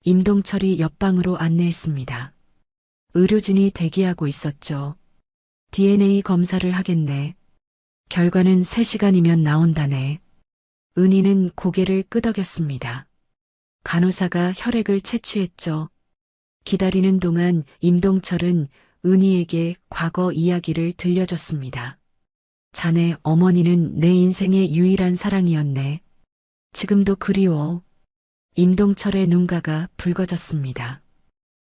임동철이 옆방으로 안내했습니다. 의료진이 대기하고 있었죠. DNA 검사를 하겠네. 결과는 3시간이면 나온다네. 은희는 고개를 끄덕였습니다. 간호사가 혈액을 채취했죠. 기다리는 동안 임동철은 은희에게 과거 이야기를 들려줬습니다. 자네 어머니는 내 인생의 유일한 사랑이었네. 지금도 그리워. 임동철의 눈가가 붉어졌습니다.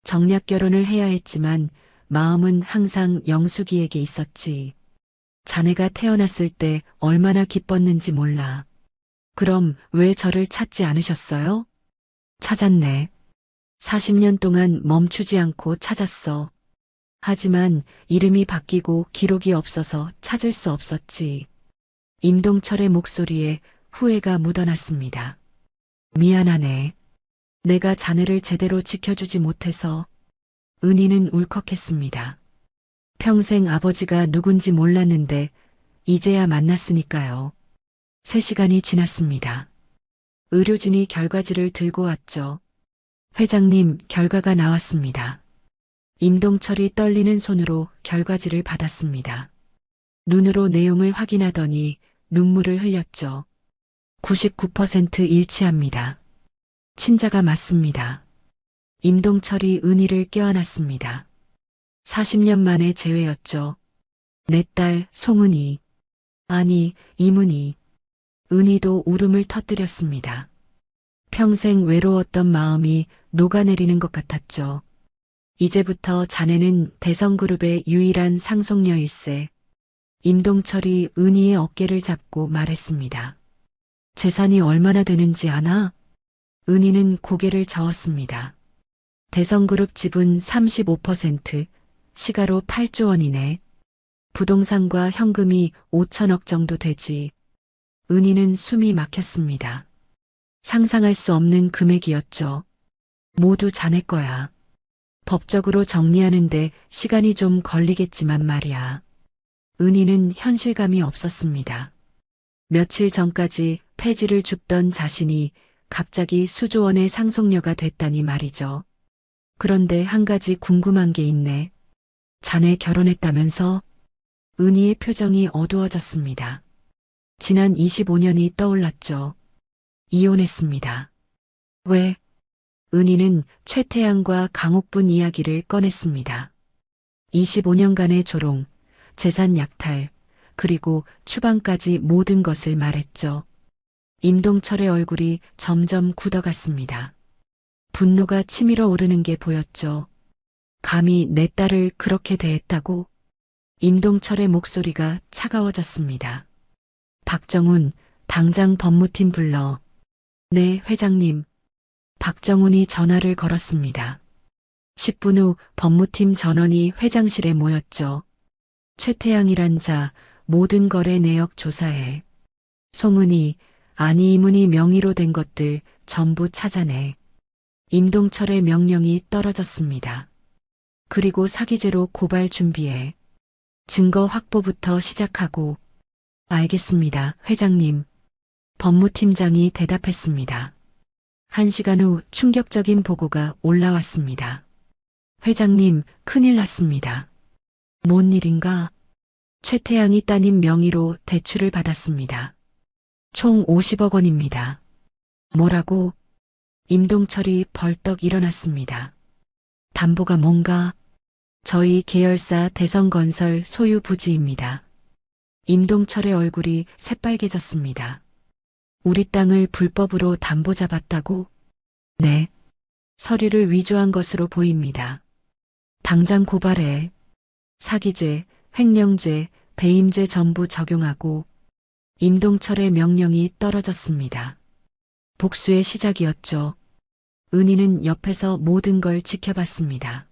정략 결혼을 해야 했지만 마음은 항상 영숙이에게 있었지. 자네가 태어났을 때 얼마나 기뻤는지 몰라. 그럼 왜 저를 찾지 않으셨어요? 찾았네. 40년 동안 멈추지 않고 찾았어. 하지만 이름이 바뀌고 기록이 없어서 찾을 수 없었지. 임동철의 목소리에 후회가 묻어났습니다. 미안하네. 내가 자네를 제대로 지켜주지 못해서. 은희는 울컥했습니다. 평생 아버지가 누군지 몰랐는데 이제야 만났으니까요. 3시간이 지났습니다. 의료진이 결과지를 들고 왔죠. 회장님, 결과가 나왔습니다. 임동철이 떨리는 손으로 결과지를 받았습니다. 눈으로 내용을 확인하더니 눈물을 흘렸죠. 99% 일치합니다. 친자가 맞습니다. 임동철이 은희를 껴안았습니다. 40년 만에 재회였죠. 내 딸 송은이. 아니, 이문희. 은희도 울음을 터뜨렸습니다. 평생 외로웠던 마음이 녹아내리는 것 같았죠. 이제부터 자네는 대성그룹의 유일한 상속녀일세. 임동철이 은희의 어깨를 잡고 말했습니다. 재산이 얼마나 되는지 아나? 은희는 고개를 저었습니다. 대성그룹 지분 35%, 시가로 8조 원이네. 부동산과 현금이 5천억 정도 되지. 은희는 숨이 막혔습니다. 상상할 수 없는 금액이었죠. 모두 자네 거야. 법적으로 정리하는데 시간이 좀 걸리겠지만 말이야. 은희는 현실감이 없었습니다. 며칠 전까지 폐지를 줍던 자신이 갑자기 수조원의 상속녀가 됐다니 말이죠. 그런데 한 가지 궁금한 게 있네. 자네 결혼했다면서? 은희의 표정이 어두워졌습니다. 지난 25년이 떠올랐죠. 이혼했습니다. 왜? 은희는 최태양과 강옥분 이야기를 꺼냈습니다. 25년간의 조롱, 재산 약탈, 그리고 추방까지 모든 것을 말했죠. 임동철의 얼굴이 점점 굳어갔습니다. 분노가 치밀어 오르는 게 보였죠. 감히 내 딸을 그렇게 대했다고? 임동철의 목소리가 차가워졌습니다. 박정훈, 당장 법무팀 불러. 네, 회장님. 박정훈이 전화를 걸었습니다. 10분 후 법무팀 전원이 회장실에 모였죠. 최태양이란 자, 모든 거래 내역 조사해. 송은이, 아니 이문희 명의로 된 것들 전부 찾아내. 임동철의 명령이 떨어졌습니다. 그리고 사기죄로 고발 준비해. 증거 확보부터 시작하고. 알겠습니다, 회장님. 법무팀장이 대답했습니다. 1시간 후 충격적인 보고가 올라왔습니다. 회장님, 큰일 났습니다. 뭔 일인가? 최태양이 따님 명의로 대출을 받았습니다. 총 50억 원입니다. 뭐라고? 임동철이 벌떡 일어났습니다. 담보가 뭔가? 저희 계열사 대성건설 소유 부지입니다. 임동철의 얼굴이 새빨개졌습니다. 우리 땅을 불법으로 담보 잡았다고? 네. 서류를 위조한 것으로 보입니다. 당장 고발해. 사기죄, 횡령죄, 배임죄 전부 적용하고. 임동철의 명령이 떨어졌습니다. 복수의 시작이었죠. 은희는 옆에서 모든 걸 지켜봤습니다.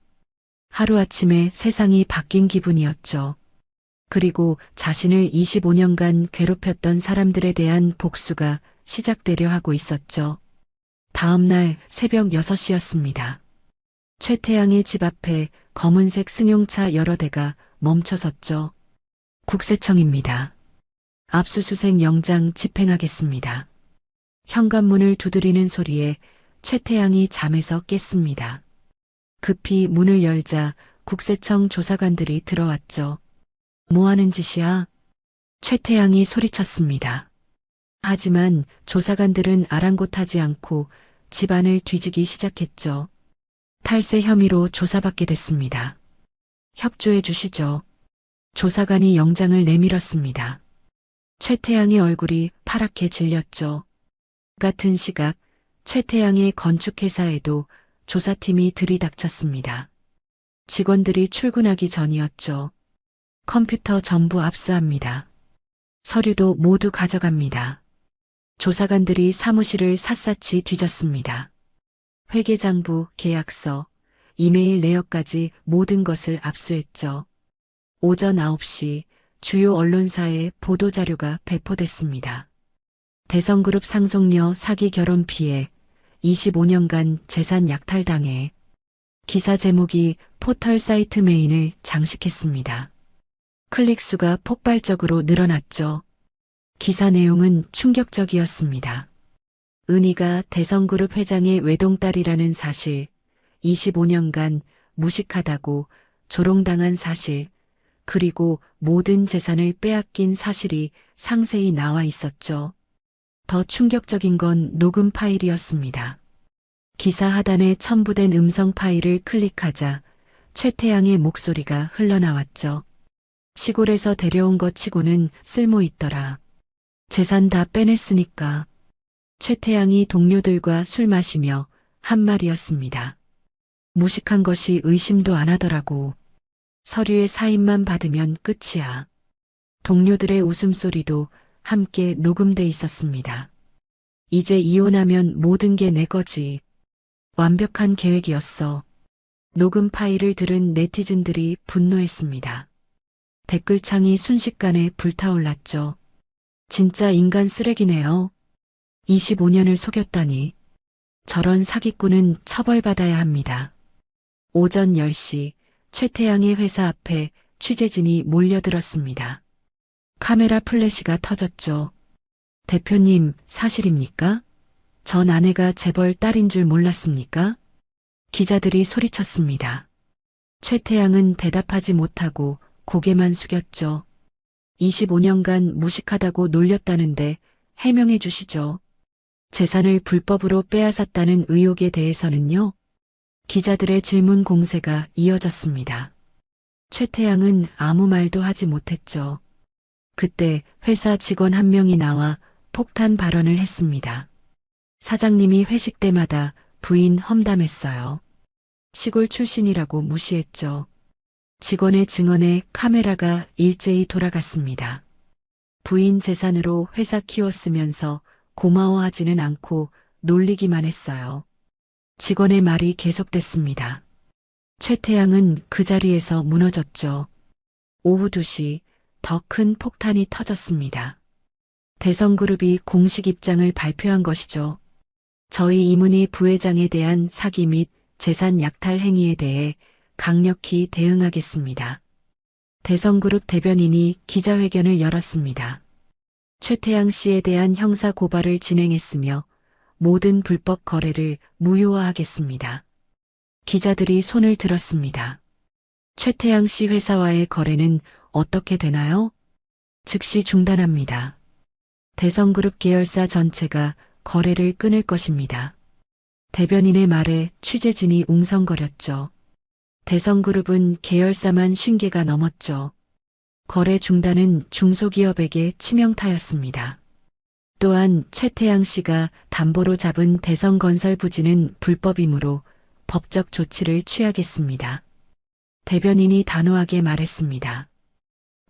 하루아침에 세상이 바뀐 기분이었죠. 그리고 자신을 25년간 괴롭혔던 사람들에 대한 복수가 시작되려 하고 있었죠. 다음 날 새벽 6시였습니다. 최태양의 집 앞에 검은색 승용차 여러 대가 멈춰섰죠. 국세청입니다. 압수수색 영장 집행하겠습니다. 현관문을 두드리는 소리에 최태양이 잠에서 깼습니다. 급히 문을 열자 국세청 조사관들이 들어왔죠. 뭐 하는 짓이야? 최태양이 소리쳤습니다. 하지만 조사관들은 아랑곳하지 않고 집안을 뒤지기 시작했죠. 탈세 혐의로 조사받게 됐습니다. 협조해 주시죠. 조사관이 영장을 내밀었습니다. 최태양의 얼굴이 파랗게 질렸죠. 같은 시각 최태양의 건축회사에도 조사팀이 들이닥쳤습니다. 직원들이 출근하기 전이었죠. 컴퓨터 전부 압수합니다. 서류도 모두 가져갑니다. 조사관들이 사무실을 샅샅이 뒤졌습니다. 회계장부, 계약서, 이메일 내역까지 모든 것을 압수했죠. 오전 9시 주요 언론사에 보도자료가 배포됐습니다. 대성그룹 상속녀 사기 결혼 피해 25년간 재산 약탈당해 기사 제목이 포털 사이트 메인을 장식했습니다. 클릭수가 폭발적으로 늘어났죠. 기사 내용은 충격적이었습니다. 은희가 대성그룹 회장의 외동딸이라는 사실, 25년간 무식하다고 조롱당한 사실, 그리고 모든 재산을 빼앗긴 사실이 상세히 나와 있었죠. 더 충격적인 건 녹음 파일이었습니다. 기사 하단에 첨부된 음성 파일을 클릭하자 최태양의 목소리가 흘러나왔죠. 시골에서 데려온 것 치고는 쓸모 있더라. 재산 다 빼냈으니까. 최태양이 동료들과 술 마시며 한 말이었습니다. 무식한 것이 의심도 안 하더라고. 서류의 사인만 받으면 끝이야. 동료들의 웃음소리도 함께 녹음돼 있었습니다. 이제 이혼하면 모든 게 내 거지. 완벽한 계획이었어. 녹음 파일을 들은 네티즌들이 분노했습니다. 댓글창이 순식간에 불타올랐죠. 진짜 인간 쓰레기네요. 25년을 속였다니. 저런 사기꾼은 처벌받아야 합니다. 오전 10시 최태양의 회사 앞에 취재진이 몰려들었습니다. 카메라 플래시가 터졌죠. 대표님, 사실입니까? 전 아내가 재벌 딸인 줄 몰랐습니까? 기자들이 소리쳤습니다. 최태양은 대답하지 못하고 고개만 숙였죠. 25년간 무식하다고 놀렸다는데 해명해 주시죠. 재산을 불법으로 빼앗았다는 의혹에 대해서는요? 기자들의 질문 공세가 이어졌습니다. 최태양은 아무 말도 하지 못했죠. 그때 회사 직원 한 명이 나와 폭탄 발언을 했습니다. 사장님이 회식 때마다 부인 험담했어요. 시골 출신이라고 무시했죠. 직원의 증언에 카메라가 일제히 돌아갔습니다. 부인 재산으로 회사 키웠으면서 고마워하지는 않고 놀리기만 했어요. 직원의 말이 계속됐습니다. 최태양은 그 자리에서 무너졌죠. 오후 2시 더 큰 폭탄이 터졌습니다. 대성그룹이 공식 입장을 발표한 것이죠. 저희 이문희 부회장에 대한 사기 및 재산 약탈 행위에 대해 강력히 대응하겠습니다. 대성그룹 대변인이 기자회견을 열었습니다. 최태양 씨에 대한 형사 고발을 진행했으며 모든 불법 거래를 무효화하겠습니다. 기자들이 손을 들었습니다. 최태양 씨 회사와의 거래는 어떻게 되나요? 즉시 중단합니다. 대성그룹 계열사 전체가 거래를 끊을 것입니다. 대변인의 말에 취재진이 웅성거렸죠. 대성그룹은 계열사만 50개가 넘었죠. 거래 중단은 중소기업에게 치명타였습니다. 또한 최태양 씨가 담보로 잡은 대성건설 부지는 불법이므로 법적 조치를 취하겠습니다. 대변인이 단호하게 말했습니다.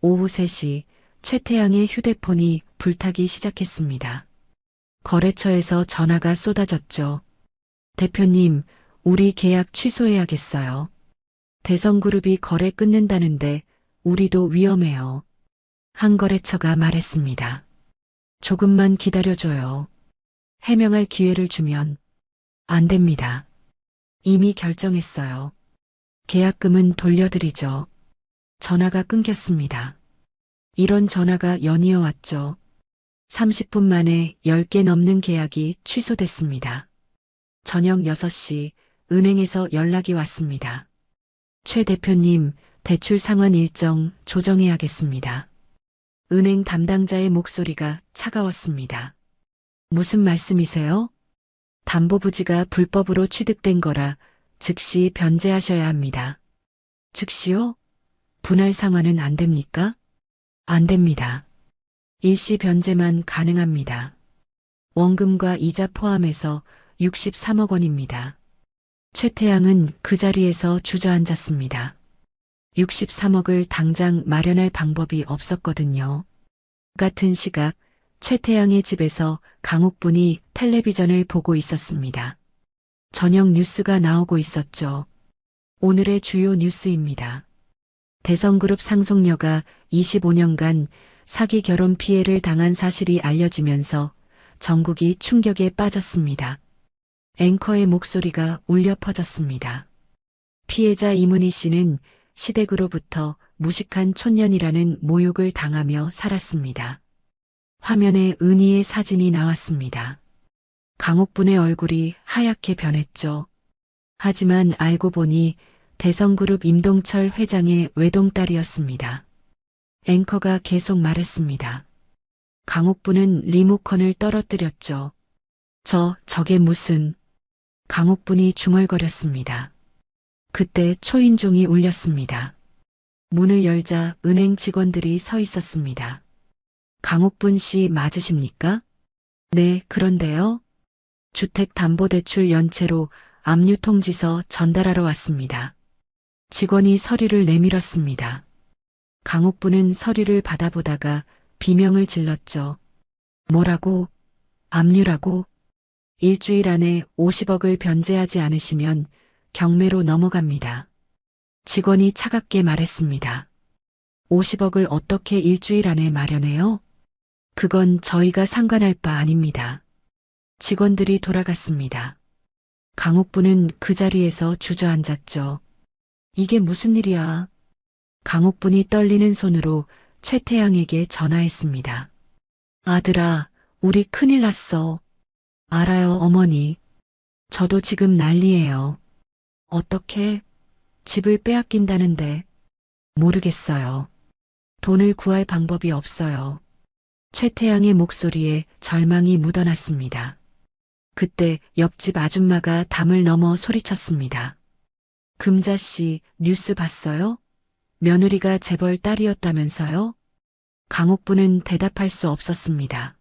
오후 3시 최태양의 휴대폰이 불타기 시작했습니다. 거래처에서 전화가 쏟아졌죠. 대표님, 우리 계약 취소해야겠어요. 대성그룹이 거래 끊는다는데 우리도 위험해요. 한 거래처가 말했습니다. 조금만 기다려줘요. 해명할 기회를 주면 안 됩니다. 이미 결정했어요. 계약금은 돌려드리죠. 전화가 끊겼습니다. 이런 전화가 연이어 왔죠. 30분 만에 10개 넘는 계약이 취소됐습니다. 저녁 6시 은행에서 연락이 왔습니다. 최 대표님, 대출 상환 일정 조정해야겠습니다. 은행 담당자의 목소리가 차가웠습니다. 무슨 말씀이세요? 담보부지가 불법으로 취득된 거라 즉시 변제하셔야 합니다. 즉시요? 분할 상환은 안 됩니까? 안 됩니다. 일시 변제만 가능합니다. 원금과 이자 포함해서 63억 원입니다. 최태양은 그 자리에서 주저앉았습니다. 63억을 당장 마련할 방법이 없었거든요. 같은 시각 최태양의 집에서 강옥분이 텔레비전을 보고 있었습니다. 저녁 뉴스가 나오고 있었죠. 오늘의 주요 뉴스입니다. 대성그룹 상속녀가 25년간 사기 결혼 피해를 당한 사실이 알려지면서 전국이 충격에 빠졌습니다. 앵커의 목소리가 울려 퍼졌습니다. 피해자 이문희 씨는 시댁으로부터 무식한 촌년이라는 모욕을 당하며 살았습니다. 화면에 은희의 사진이 나왔습니다. 강옥분의 얼굴이 하얗게 변했죠. 하지만 알고 보니 대성그룹 임동철 회장의 외동딸이었습니다. 앵커가 계속 말했습니다. 강옥분은 리모컨을 떨어뜨렸죠. 저게 무슨... 강옥분이 중얼거렸습니다. 그때 초인종이 울렸습니다. 문을 열자 은행 직원들이 서 있었습니다. 강옥분 씨 맞으십니까? 네, 그런데요. 주택담보대출 연체로 압류통지서 전달하러 왔습니다. 직원이 서류를 내밀었습니다. 강옥분은 서류를 받아보다가 비명을 질렀죠. 뭐라고? 압류라고? 일주일 안에 50억을 변제하지 않으시면 경매로 넘어갑니다. 직원이 차갑게 말했습니다. 50억을 어떻게 일주일 안에 마련해요? 그건 저희가 상관할 바 아닙니다. 직원들이 돌아갔습니다. 강옥분은 그 자리에서 주저앉았죠. 이게 무슨 일이야? 강옥분이 떨리는 손으로 최태양에게 전화했습니다. 아들아, 우리 큰일 났어. 알아요, 어머니. 저도 지금 난리예요. 어떻게? 집을 빼앗긴다는데. 모르겠어요. 돈을 구할 방법이 없어요. 최태양의 목소리에 절망이 묻어났습니다. 그때 옆집 아줌마가 담을 넘어 소리쳤습니다. 금자 씨, 뉴스 봤어요? 며느리가 재벌 딸이었다면서요? 강옥분은 대답할 수 없었습니다.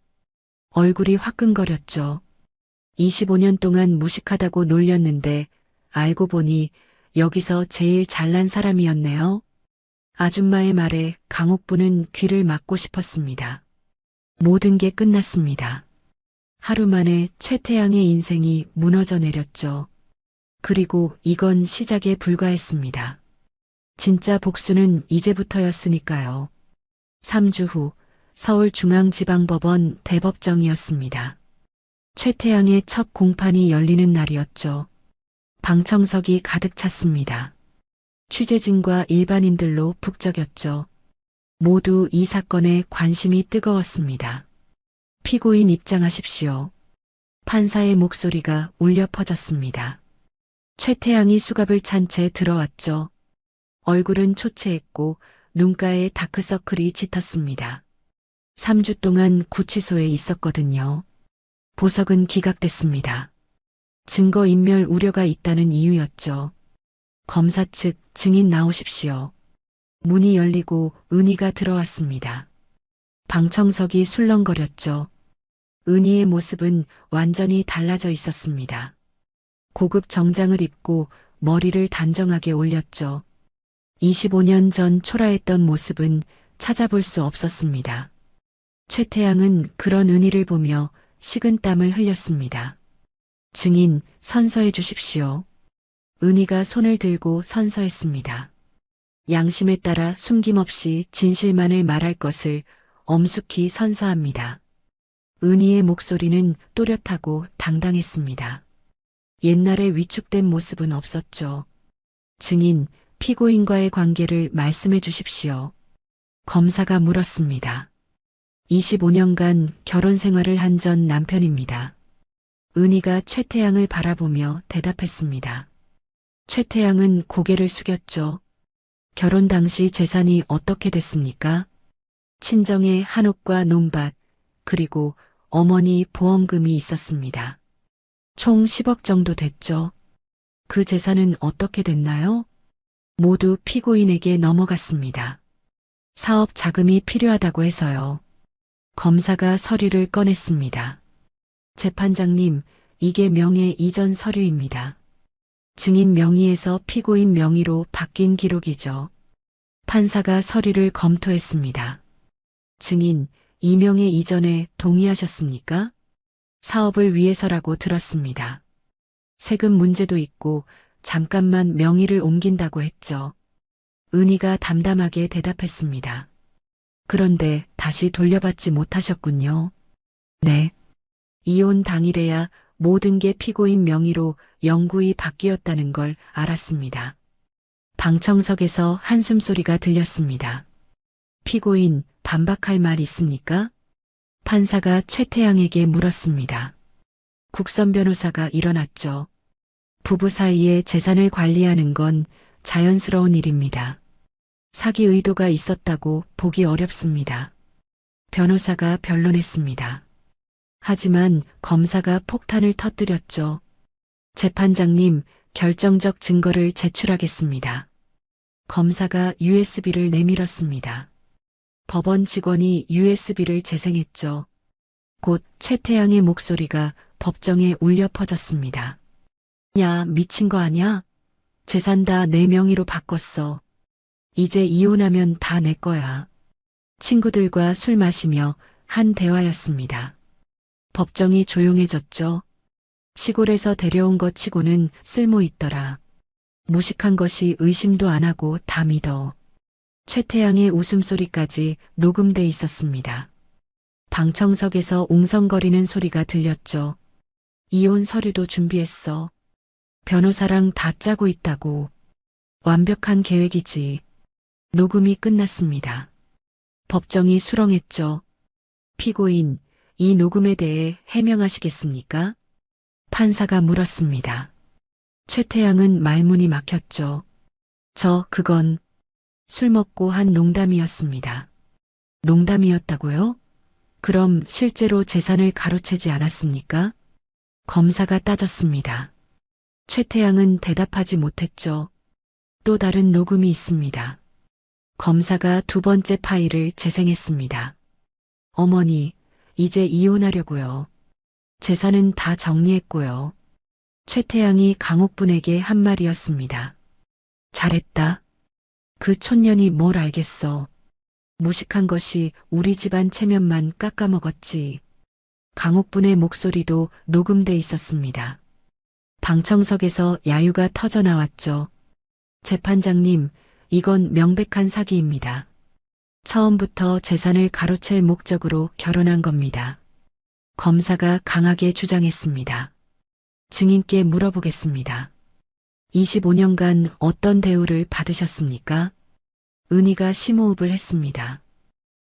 얼굴이 화끈거렸죠. 25년 동안 무식하다고 놀렸는데 알고 보니 여기서 제일 잘난 사람이었네요. 아줌마의 말에 강옥분은 귀를 막고 싶었습니다. 모든 게 끝났습니다. 하루 만에 최태양의 인생이 무너져 내렸죠. 그리고 이건 시작에 불과했습니다. 진짜 복수는 이제부터였으니까요. 3주 후 서울중앙지방법원 대법정이었습니다. 최태양의 첫 공판이 열리는 날이었죠. 방청석이 가득 찼습니다. 취재진과 일반인들로 북적였죠. 모두 이 사건에 관심이 뜨거웠습니다. 피고인 입장하십시오. 판사의 목소리가 울려 퍼졌습니다. 최태양이 수갑을 찬 채 들어왔죠. 얼굴은 초췌했고 눈가에 다크서클이 짙었습니다. 3주 동안 구치소에 있었거든요. 보석은 기각됐습니다. 증거인멸 우려가 있다는 이유였죠. 검사 측 증인 나오십시오. 문이 열리고 은희가 들어왔습니다. 방청석이 술렁거렸죠. 은희의 모습은 완전히 달라져 있었습니다. 고급 정장을 입고 머리를 단정하게 올렸죠. 25년 전 초라했던 모습은 찾아볼 수 없었습니다. 최태양은 그런 은희를 보며 식은땀을 흘렸습니다. 증인, 선서해 주십시오. 은희가 손을 들고 선서했습니다. 양심에 따라 숨김없이 진실만을 말할 것을 엄숙히 선서합니다. 은희의 목소리는 또렷하고 당당했습니다. 옛날에 위축된 모습은 없었죠. 증인, 피고인과의 관계를 말씀해 주십시오. 검사가 물었습니다. 25년간 결혼 생활을 한 전 남편입니다. 은희가 최태양을 바라보며 대답했습니다. 최태양은 고개를 숙였죠. 결혼 당시 재산이 어떻게 됐습니까? 친정에 한옥과 논밭, 그리고 어머니 보험금이 있었습니다. 총 10억 정도 됐죠. 그 재산은 어떻게 됐나요? 모두 피고인에게 넘어갔습니다. 사업 자금이 필요하다고 해서요. 검사가 서류를 꺼냈습니다. 재판장님, 이게 명의 이전 서류입니다. 증인 명의에서 피고인 명의로 바뀐 기록이죠. 판사가 서류를 검토했습니다. 증인, 이명의 이전에 동의하셨습니까? 사업을 위해서라고 들었습니다. 세금 문제도 있고 잠깐만 명의를 옮긴다고 했죠. 은희가 담담하게 대답했습니다. 그런데 다시 돌려받지 못하셨군요. 네. 이혼 당일에야 모든 게 피고인 명의로 영구히 바뀌었다는 걸 알았습니다. 방청석에서 한숨소리가 들렸습니다. 피고인, 반박할 말 있습니까? 판사가 최태양에게 물었습니다. 국선 변호사가 일어났죠. 부부 사이에 재산을 관리하는 건 자연스러운 일입니다. 사기 의도가 있었다고 보기 어렵습니다. 변호사가 변론했습니다. 하지만 검사가 폭탄을 터뜨렸죠. 재판장님, 결정적 증거를 제출하겠습니다. 검사가 USB를 내밀었습니다. 법원 직원이 USB를 재생했죠. 곧 최태양의 목소리가 법정에 울려 퍼졌습니다. 야, 미친 거 아냐? 재산 다 내 명의로 바꿨어. 이제 이혼하면 다 내 거야. 친구들과 술 마시며 한 대화였습니다. 법정이 조용해졌죠. 시골에서 데려온 것 치고는 쓸모 있더라. 무식한 것이 의심도 안 하고 다 믿어. 최태양의 웃음소리까지 녹음돼 있었습니다. 방청석에서 웅성거리는 소리가 들렸죠. 이혼 서류도 준비했어. 변호사랑 다 짜고 있다고. 완벽한 계획이지. 녹음이 끝났습니다. 법정이 수렁했죠. 피고인, 이 녹음에 대해 해명하시겠습니까? 판사가 물었습니다. 최태양은 말문이 막혔죠. 그건 술 먹고 한 농담이었습니다. 농담이었다고요? 그럼 실제로 재산을 가로채지 않았습니까? 검사가 따졌습니다. 최태양은 대답하지 못했죠. 또 다른 녹음이 있습니다. 검사가 두 번째 파일을 재생했습니다. 어머니, 이제 이혼하려고요. 재산은 다 정리했고요. 최태양이 강옥분에게 한 말이었습니다. 잘했다. 그 촌년이 뭘 알겠어. 무식한 것이 우리 집안 체면만 깎아먹었지. 강옥분의 목소리도 녹음돼 있었습니다. 방청석에서 야유가 터져나왔죠. 재판장님, 이건 명백한 사기입니다. 처음부터 재산을 가로챌 목적으로 결혼한 겁니다. 검사가 강하게 주장했습니다. 증인께 물어보겠습니다. 25년간 어떤 대우를 받으셨습니까? 은희가 심호흡을 했습니다.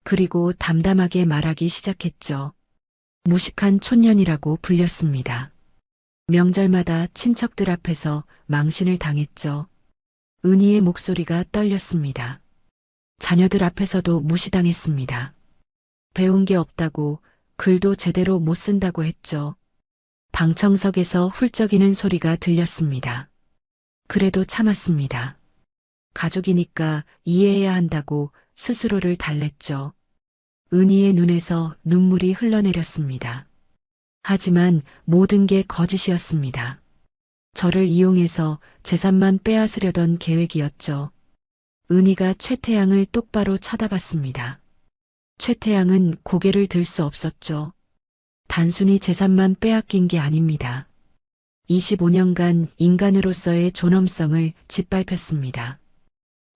그리고 담담하게 말하기 시작했죠. 무식한 촌년이라고 불렸습니다. 명절마다 친척들 앞에서 망신을 당했죠. 은희의 목소리가 떨렸습니다. 자녀들 앞에서도 무시당했습니다. 배운 게 없다고, 글도 제대로 못 쓴다고 했죠. 방청석에서 훌쩍이는 소리가 들렸습니다. 그래도 참았습니다. 가족이니까 이해해야 한다고 스스로를 달랬죠. 은희의 눈에서 눈물이 흘러내렸습니다. 하지만 모든 게 거짓이었습니다. 저를 이용해서 재산만 빼앗으려던 계획이었죠. 은희가 최태양을 똑바로 쳐다봤습니다. 최태양은 고개를 들 수 없었죠. 단순히 재산만 빼앗긴 게 아닙니다. 25년간 인간으로서의 존엄성을 짓밟혔습니다.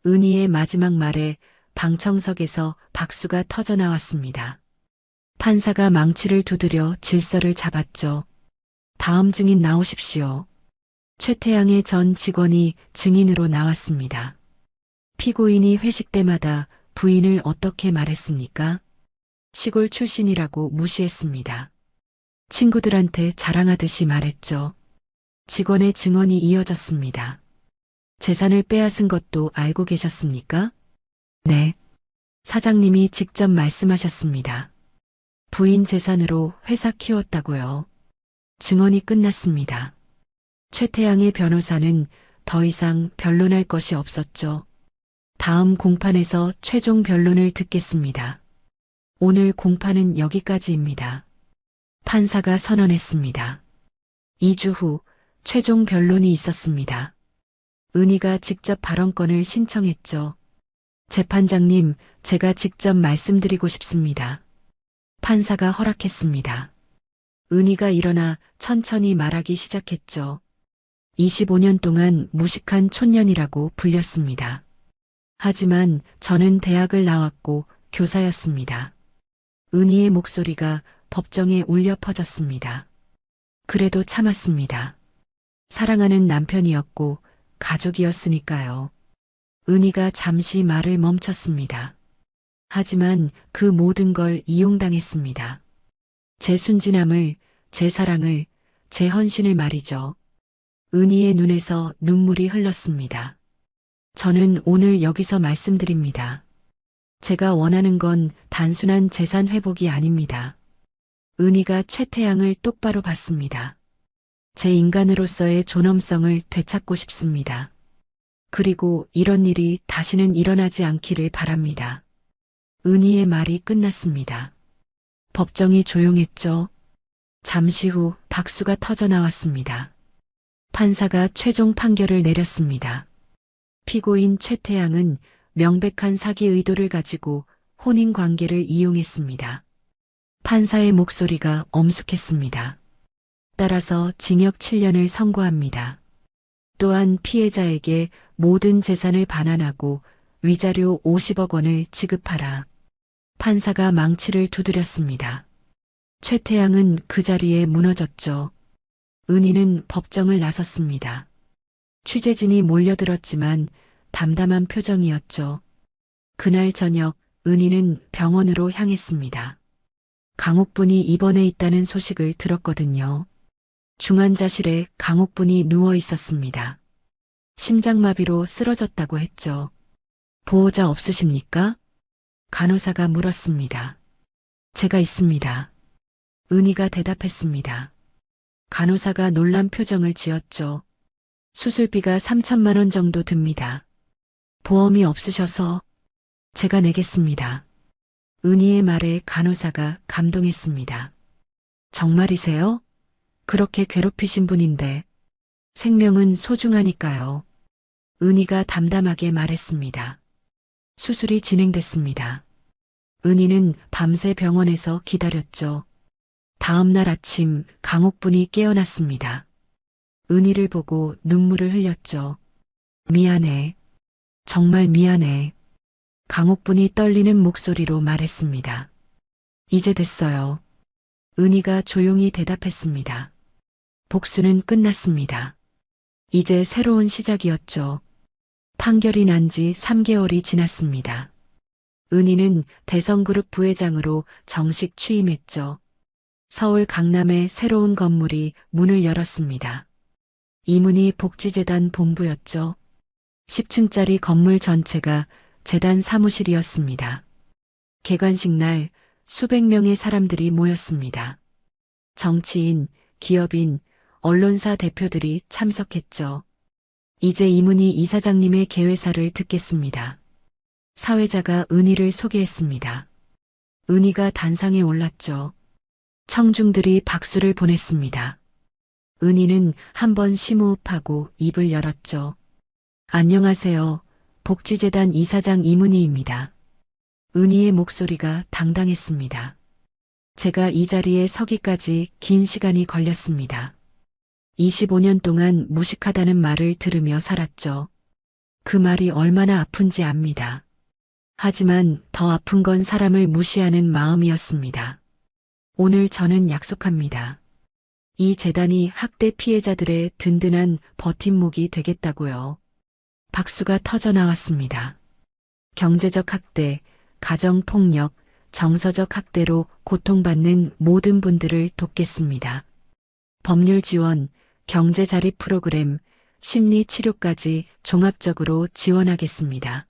은희의 마지막 말에 방청석에서 박수가 터져나왔습니다. 판사가 망치를 두드려 질서를 잡았죠. 다음 증인 나오십시오. 최태양의 전 직원이 증인으로 나왔습니다. 피고인이 회식 때마다 부인을 어떻게 말했습니까? 시골 출신이라고 무시했습니다. 친구들한테 자랑하듯이 말했죠. 직원의 증언이 이어졌습니다. 재산을 빼앗은 것도 알고 계셨습니까? 네. 사장님이 직접 말씀하셨습니다. 부인 재산으로 회사 키웠다고요. 증언이 끝났습니다. 최태양의 변호사는 더 이상 변론할 것이 없었죠. 다음 공판에서 최종 변론을 듣겠습니다. 오늘 공판은 여기까지입니다. 판사가 선언했습니다. 2주 후 최종 변론이 있었습니다. 은희가 직접 발언권을 신청했죠. 재판장님, 제가 직접 말씀드리고 싶습니다. 판사가 허락했습니다. 은희가 일어나 천천히 말하기 시작했죠. 25년 동안 무식한 촌년이라고 불렸습니다. 하지만 저는 대학을 나왔고 교사였습니다. 은희의 목소리가 법정에 울려 퍼졌습니다. 그래도 참았습니다. 사랑하는 남편이었고 가족이었으니까요. 은희가 잠시 말을 멈췄습니다. 하지만 그 모든 걸 이용당했습니다. 제 순진함을, 제 사랑을, 제 헌신을 말이죠. 은희의 눈에서 눈물이 흘렀습니다. 저는 오늘 여기서 말씀드립니다. 제가 원하는 건 단순한 재산 회복이 아닙니다. 은희가 최태양을 똑바로 봤습니다. 제 인간으로서의 존엄성을 되찾고 싶습니다. 그리고 이런 일이 다시는 일어나지 않기를 바랍니다. 은희의 말이 끝났습니다. 법정이 조용했죠. 잠시 후 박수가 터져 나왔습니다. 판사가 최종 판결을 내렸습니다. 피고인 최태양은 명백한 사기 의도를 가지고 혼인 관계를 이용했습니다. 판사의 목소리가 엄숙했습니다. 따라서 징역 7년을 선고합니다. 또한 피해자에게 모든 재산을 반환하고 위자료 50억 원을 지급하라. 판사가 망치를 두드렸습니다. 최태양은 그 자리에 무너졌죠. 은희는 법정을 나섰습니다. 취재진이 몰려들었지만 담담한 표정이었죠. 그날 저녁 은희는 병원으로 향했습니다. 강옥분이 입원해 있다는 소식을 들었거든요. 중환자실에 강옥분이 누워 있었습니다. 심장마비로 쓰러졌다고 했죠. 보호자 없으십니까? 간호사가 물었습니다. 제가 있습니다. 은희가 대답했습니다. 간호사가 놀란 표정을 지었죠. 수술비가 3천만 원 정도 듭니다. 보험이 없으셔서 제가 내겠습니다. 은희의 말에 간호사가 감동했습니다. 정말이세요? 그렇게 괴롭히신 분인데 생명은 소중하니까요. 은희가 담담하게 말했습니다. 수술이 진행됐습니다. 은희는 밤새 병원에서 기다렸죠. 다음 날 아침 강옥분이 깨어났습니다. 은희를 보고 눈물을 흘렸죠. 미안해. 정말 미안해. 강옥분이 떨리는 목소리로 말했습니다. 이제 됐어요. 은희가 조용히 대답했습니다. 복수는 끝났습니다. 이제 새로운 시작이었죠. 판결이 난 지 3개월이 지났습니다. 은희는 대성그룹 부회장으로 정식 취임했죠. 서울 강남의 새로운 건물이 문을 열었습니다. 이문희 복지재단 본부였죠. 10층짜리 건물 전체가 재단 사무실이었습니다. 개관식 날 수백 명의 사람들이 모였습니다. 정치인, 기업인, 언론사 대표들이 참석했죠. 이제 이문희 이사장님의 개회사를 듣겠습니다. 사회자가 은희를 소개했습니다. 은희가 단상에 올랐죠. 청중들이 박수를 보냈습니다. 은희는 한번 심호흡하고 입을 열었죠. 안녕하세요. 복지재단 이사장 이문희입니다. 은희의 목소리가 당당했습니다. 제가 이 자리에 서기까지 긴 시간이 걸렸습니다. 25년 동안 무식하다는 말을 들으며 살았죠. 그 말이 얼마나 아픈지 압니다. 하지만 더 아픈 건 사람을 무시하는 마음이었습니다. 오늘 저는 약속합니다. 이 재단이 학대 피해자들의 든든한 버팀목이 되겠다고요. 박수가 터져 나왔습니다. 경제적 학대, 가정폭력, 정서적 학대로 고통받는 모든 분들을 돕겠습니다. 법률 지원, 경제 자립 프로그램, 심리 치료까지 종합적으로 지원하겠습니다.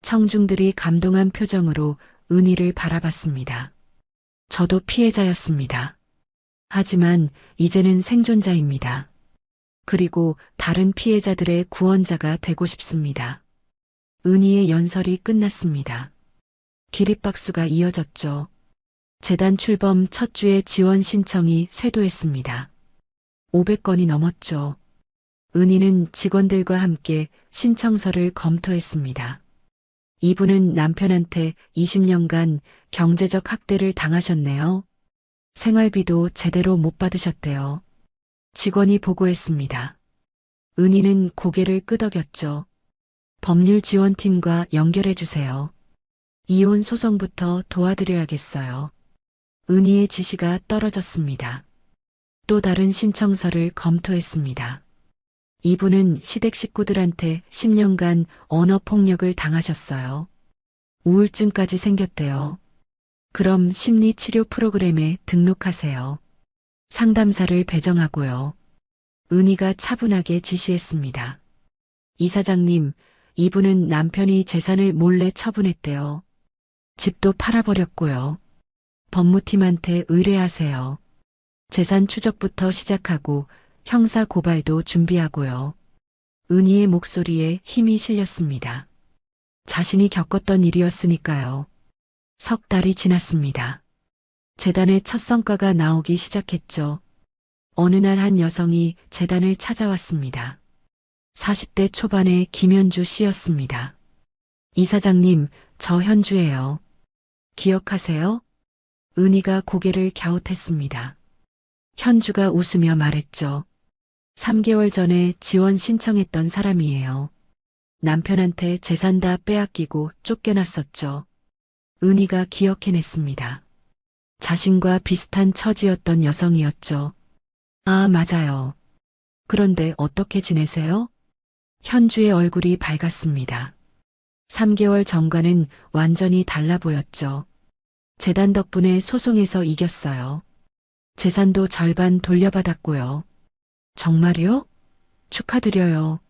청중들이 감동한 표정으로 은희를 바라봤습니다. 저도 피해자였습니다. 하지만 이제는 생존자입니다. 그리고 다른 피해자들의 구원자가 되고 싶습니다. 은희의 연설이 끝났습니다. 기립박수가 이어졌죠. 재단 출범 첫 주에 지원 신청이 쇄도했습니다. 500건이 넘었죠. 은희는 직원들과 함께 신청서를 검토했습니다. 이분은 남편한테 20년간 경제적 학대를 당하셨네요. 생활비도 제대로 못 받으셨대요. 직원이 보고했습니다. 은희는 고개를 끄덕였죠. 법률 지원팀과 연결해 주세요. 이혼 소송부터 도와드려야겠어요. 은희의 지시가 떨어졌습니다. 또 다른 신청서를 검토했습니다. 이분은 시댁 식구들한테 10년간 언어폭력을 당하셨어요. 우울증까지 생겼대요. 그럼 심리치료 프로그램에 등록하세요. 상담사를 배정하고요. 은희가 차분하게 지시했습니다. 이사장님, 이분은 남편이 재산을 몰래 처분했대요. 집도 팔아버렸고요. 법무팀한테 의뢰하세요. 재산 추적부터 시작하고 형사 고발도 준비하고요. 은희의 목소리에 힘이 실렸습니다. 자신이 겪었던 일이었으니까요. 석 달이 지났습니다. 재단의 첫 성과가 나오기 시작했죠. 어느 날 한 여성이 재단을 찾아왔습니다. 40대 초반의 김현주 씨였습니다. 이사장님, 저 현주예요. 기억하세요? 은희가 고개를 갸웃했습니다. 현주가 웃으며 말했죠. 3개월 전에 지원 신청했던 사람이에요. 남편한테 재산 다 빼앗기고 쫓겨났었죠. 은희가 기억해냈습니다. 자신과 비슷한 처지였던 여성이었죠. 아, 맞아요. 그런데 어떻게 지내세요? 현주의 얼굴이 밝았습니다. 3개월 전과는 완전히 달라 보였죠. 재단 덕분에 소송에서 이겼어요. 재산도 절반 돌려받았고요. 정말요? 축하드려요.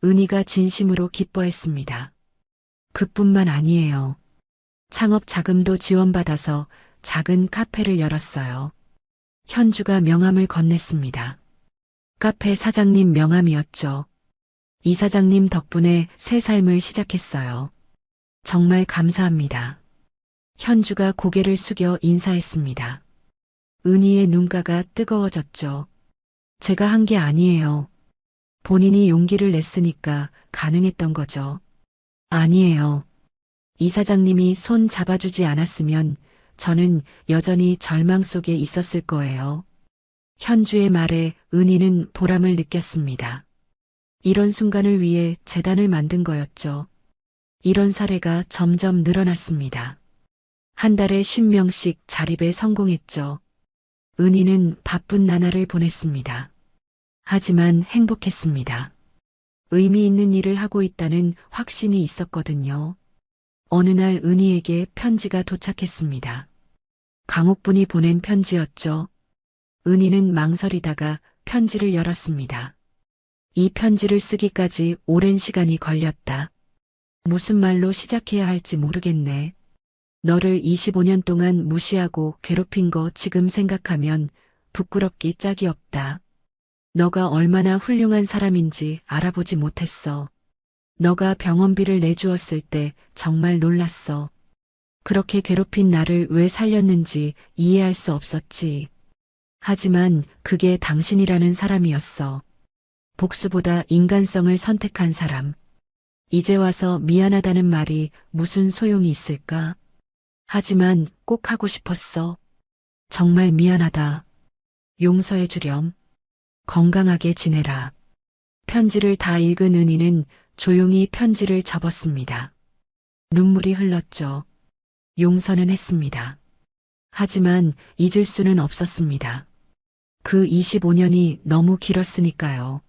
은희가 진심으로 기뻐했습니다. 그뿐만 아니에요. 창업 자금도 지원받아서 작은 카페를 열었어요. 현주가 명함을 건넸습니다. 카페 사장님 명함이었죠. 이사장님 덕분에 새 삶을 시작했어요. 정말 감사합니다. 현주가 고개를 숙여 인사했습니다. 은희의 눈가가 뜨거워졌죠. 제가 한 게 아니에요. 본인이 용기를 냈으니까 가능했던 거죠. 아니에요. 이사장님이 손 잡아주지 않았으면 저는 여전히 절망 속에 있었을 거예요. 현주의 말에 은희는 보람을 느꼈습니다. 이런 순간을 위해 재단을 만든 거였죠. 이런 사례가 점점 늘어났습니다. 한 달에 50명씩 자립에 성공했죠. 은희는 바쁜 나날을 보냈습니다. 하지만 행복했습니다. 의미 있는 일을 하고 있다는 확신이 있었거든요. 어느 날 은희에게 편지가 도착했습니다. 강옥분이 보낸 편지였죠. 은희는 망설이다가 편지를 열었습니다. 이 편지를 쓰기까지 오랜 시간이 걸렸다. 무슨 말로 시작해야 할지 모르겠네. 너를 25년 동안 무시하고 괴롭힌 거 지금 생각하면 부끄럽기 짝이 없다. 너가 얼마나 훌륭한 사람인지 알아보지 못했어. 너가 병원비를 내주었을 때 정말 놀랐어. 그렇게 괴롭힌 나를 왜 살렸는지 이해할 수 없었지. 하지만 그게 당신이라는 사람이었어. 복수보다 인간성을 선택한 사람. 이제 와서 미안하다는 말이 무슨 소용이 있을까? 하지만 꼭 하고 싶었어. 정말 미안하다. 용서해 주렴. 건강하게 지내라. 편지를 다 읽은 은희는 조용히 편지를 접었습니다. 눈물이 흘렀죠. 용서는 했습니다. 하지만 잊을 수는 없었습니다. 그 25년이 너무 길었으니까요.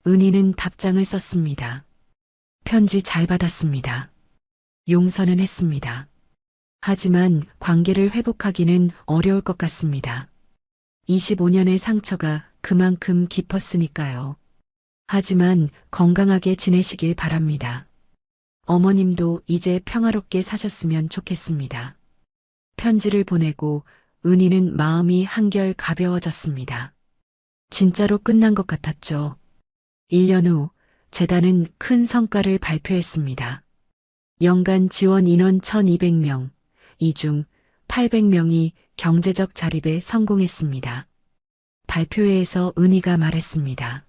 은희는 답장을 썼습니다. 편지 잘 받았습니다. 용서는 했습니다. 하지만 관계를 회복하기는 어려울 것 같습니다. 25년의 상처가 그만큼 깊었으니까요. 하지만 건강하게 지내시길 바랍니다. 어머님도 이제 평화롭게 사셨으면 좋겠습니다. 편지를 보내고 은희는 마음이 한결 가벼워졌습니다. 진짜로 끝난 것 같았죠. 1년 후 재단은 큰 성과를 발표했습니다. 연간 지원 인원 1200명, 이 중 800명이 경제적 자립에 성공했습니다. 발표회에서 은희가 말했습니다.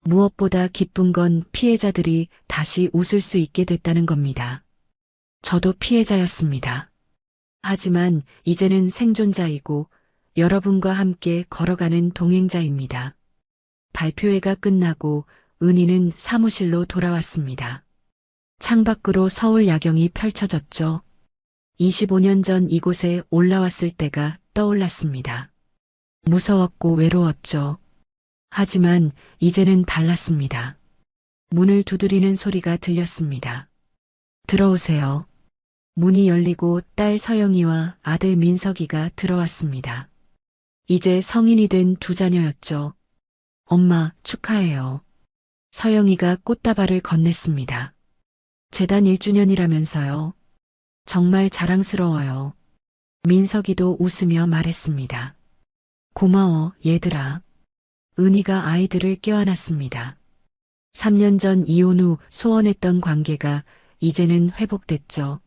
무엇보다 기쁜 건 피해자들이 다시 웃을 수 있게 됐다는 겁니다. 저도 피해자였습니다. 하지만 이제는 생존자이고 여러분과 함께 걸어가는 동행자입니다. 발표회가 끝나고 은희는 사무실로 돌아왔습니다. 창밖으로 서울 야경이 펼쳐졌죠. 25년 전 이곳에 올라왔을 때가 떠올랐습니다. 무서웠고 외로웠죠. 하지만 이제는 달랐습니다. 문을 두드리는 소리가 들렸습니다. 들어오세요. 문이 열리고 딸 서영이와 아들 민석이가 들어왔습니다. 이제 성인이 된 두 자녀였죠. 엄마, 축하해요. 서영이가 꽃다발을 건넸습니다. 재단 1주년이라면서요. 정말 자랑스러워요. 민석이도 웃으며 말했습니다. 고마워, 얘들아. 은희가 아이들을 껴안았습니다. 3년 전 이혼 후 소원했던 관계가 이제는 회복됐죠.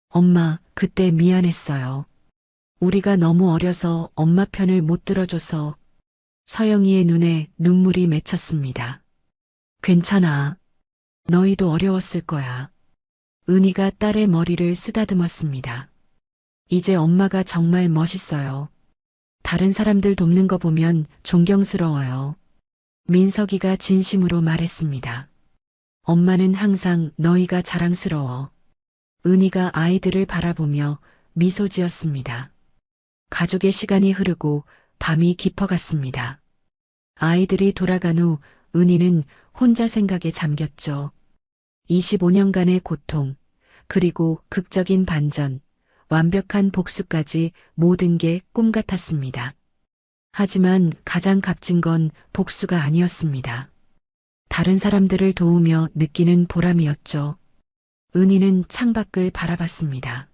엄마, 그때 미안했어요. 우리가 너무 어려서 엄마 편을 못 들어줘서. 서영이의 눈에 눈물이 맺혔습니다. 괜찮아. 너희도 어려웠을 거야. 은희가 딸의 머리를 쓰다듬었습니다. 이제 엄마가 정말 멋있어요. 다른 사람들 돕는 거 보면 존경스러워요. 민석이가 진심으로 말했습니다. 엄마는 항상 너희가 자랑스러워. 은희가 아이들을 바라보며 미소 지었습니다. 가족의 시간이 흐르고 밤이 깊어갔습니다. 아이들이 돌아간 후 은희는 혼자 생각에 잠겼죠. 25년간의 고통, 그리고 극적인 반전, 완벽한 복수까지 모든 게 꿈 같았습니다. 하지만 가장 값진 건 복수가 아니었습니다. 다른 사람들을 도우며 느끼는 보람이었죠. 은희는 창밖을 바라봤습니다.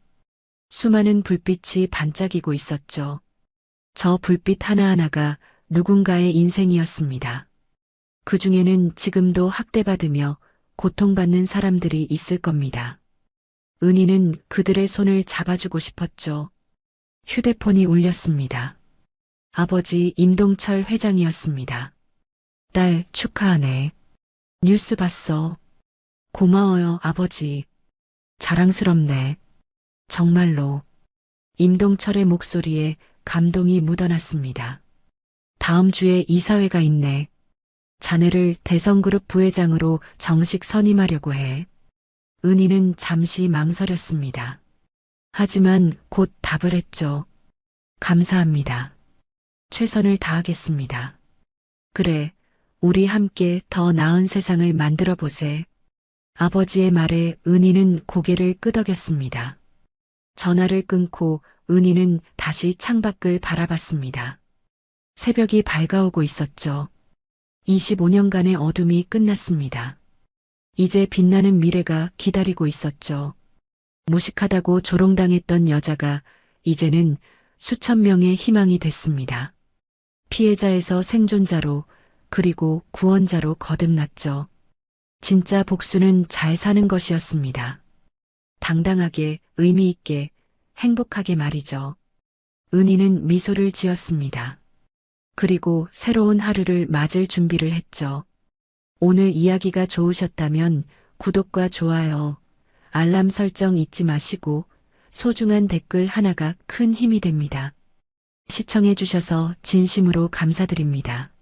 수많은 불빛이 반짝이고 있었죠. 저 불빛 하나하나가 누군가의 인생이었습니다. 그 중에는 지금도 학대받으며 고통받는 사람들이 있을 겁니다. 은희는 그들의 손을 잡아주고 싶었죠. 휴대폰이 울렸습니다. 아버지 임동철 회장이었습니다. 딸 축하하네. 뉴스 봤어. 고마워요, 아버지. 자랑스럽네. 정말로. 임동철의 목소리에 감동이 묻어났습니다. 다음 주에 이사회가 있네. 자네를 대성그룹 부회장으로 정식 선임하려고 해. 은희는 잠시 망설였습니다. 하지만 곧 답을 했죠. 감사합니다. 최선을 다하겠습니다. 그래, 우리 함께 더 나은 세상을 만들어 보세. 아버지의 말에 은희는 고개를 끄덕였습니다. 전화를 끊고 은희는 다시 창밖을 바라봤습니다. 새벽이 밝아오고 있었죠. 25년간의 어둠이 끝났습니다. 이제 빛나는 미래가 기다리고 있었죠. 무식하다고 조롱당했던 여자가 이제는 수천 명의 희망이 됐습니다. 피해자에서 생존자로 그리고 구원자로 거듭났죠. 진짜 복수는 잘 사는 것이었습니다. 당당하게, 의미 있게, 행복하게 말이죠. 은희는 미소를 지었습니다. 그리고 새로운 하루를 맞을 준비를 했죠. 오늘 이야기가 좋으셨다면 구독과 좋아요, 알람 설정 잊지 마시고 소중한 댓글 하나가 큰 힘이 됩니다. 시청해 주셔서 진심으로 감사드립니다.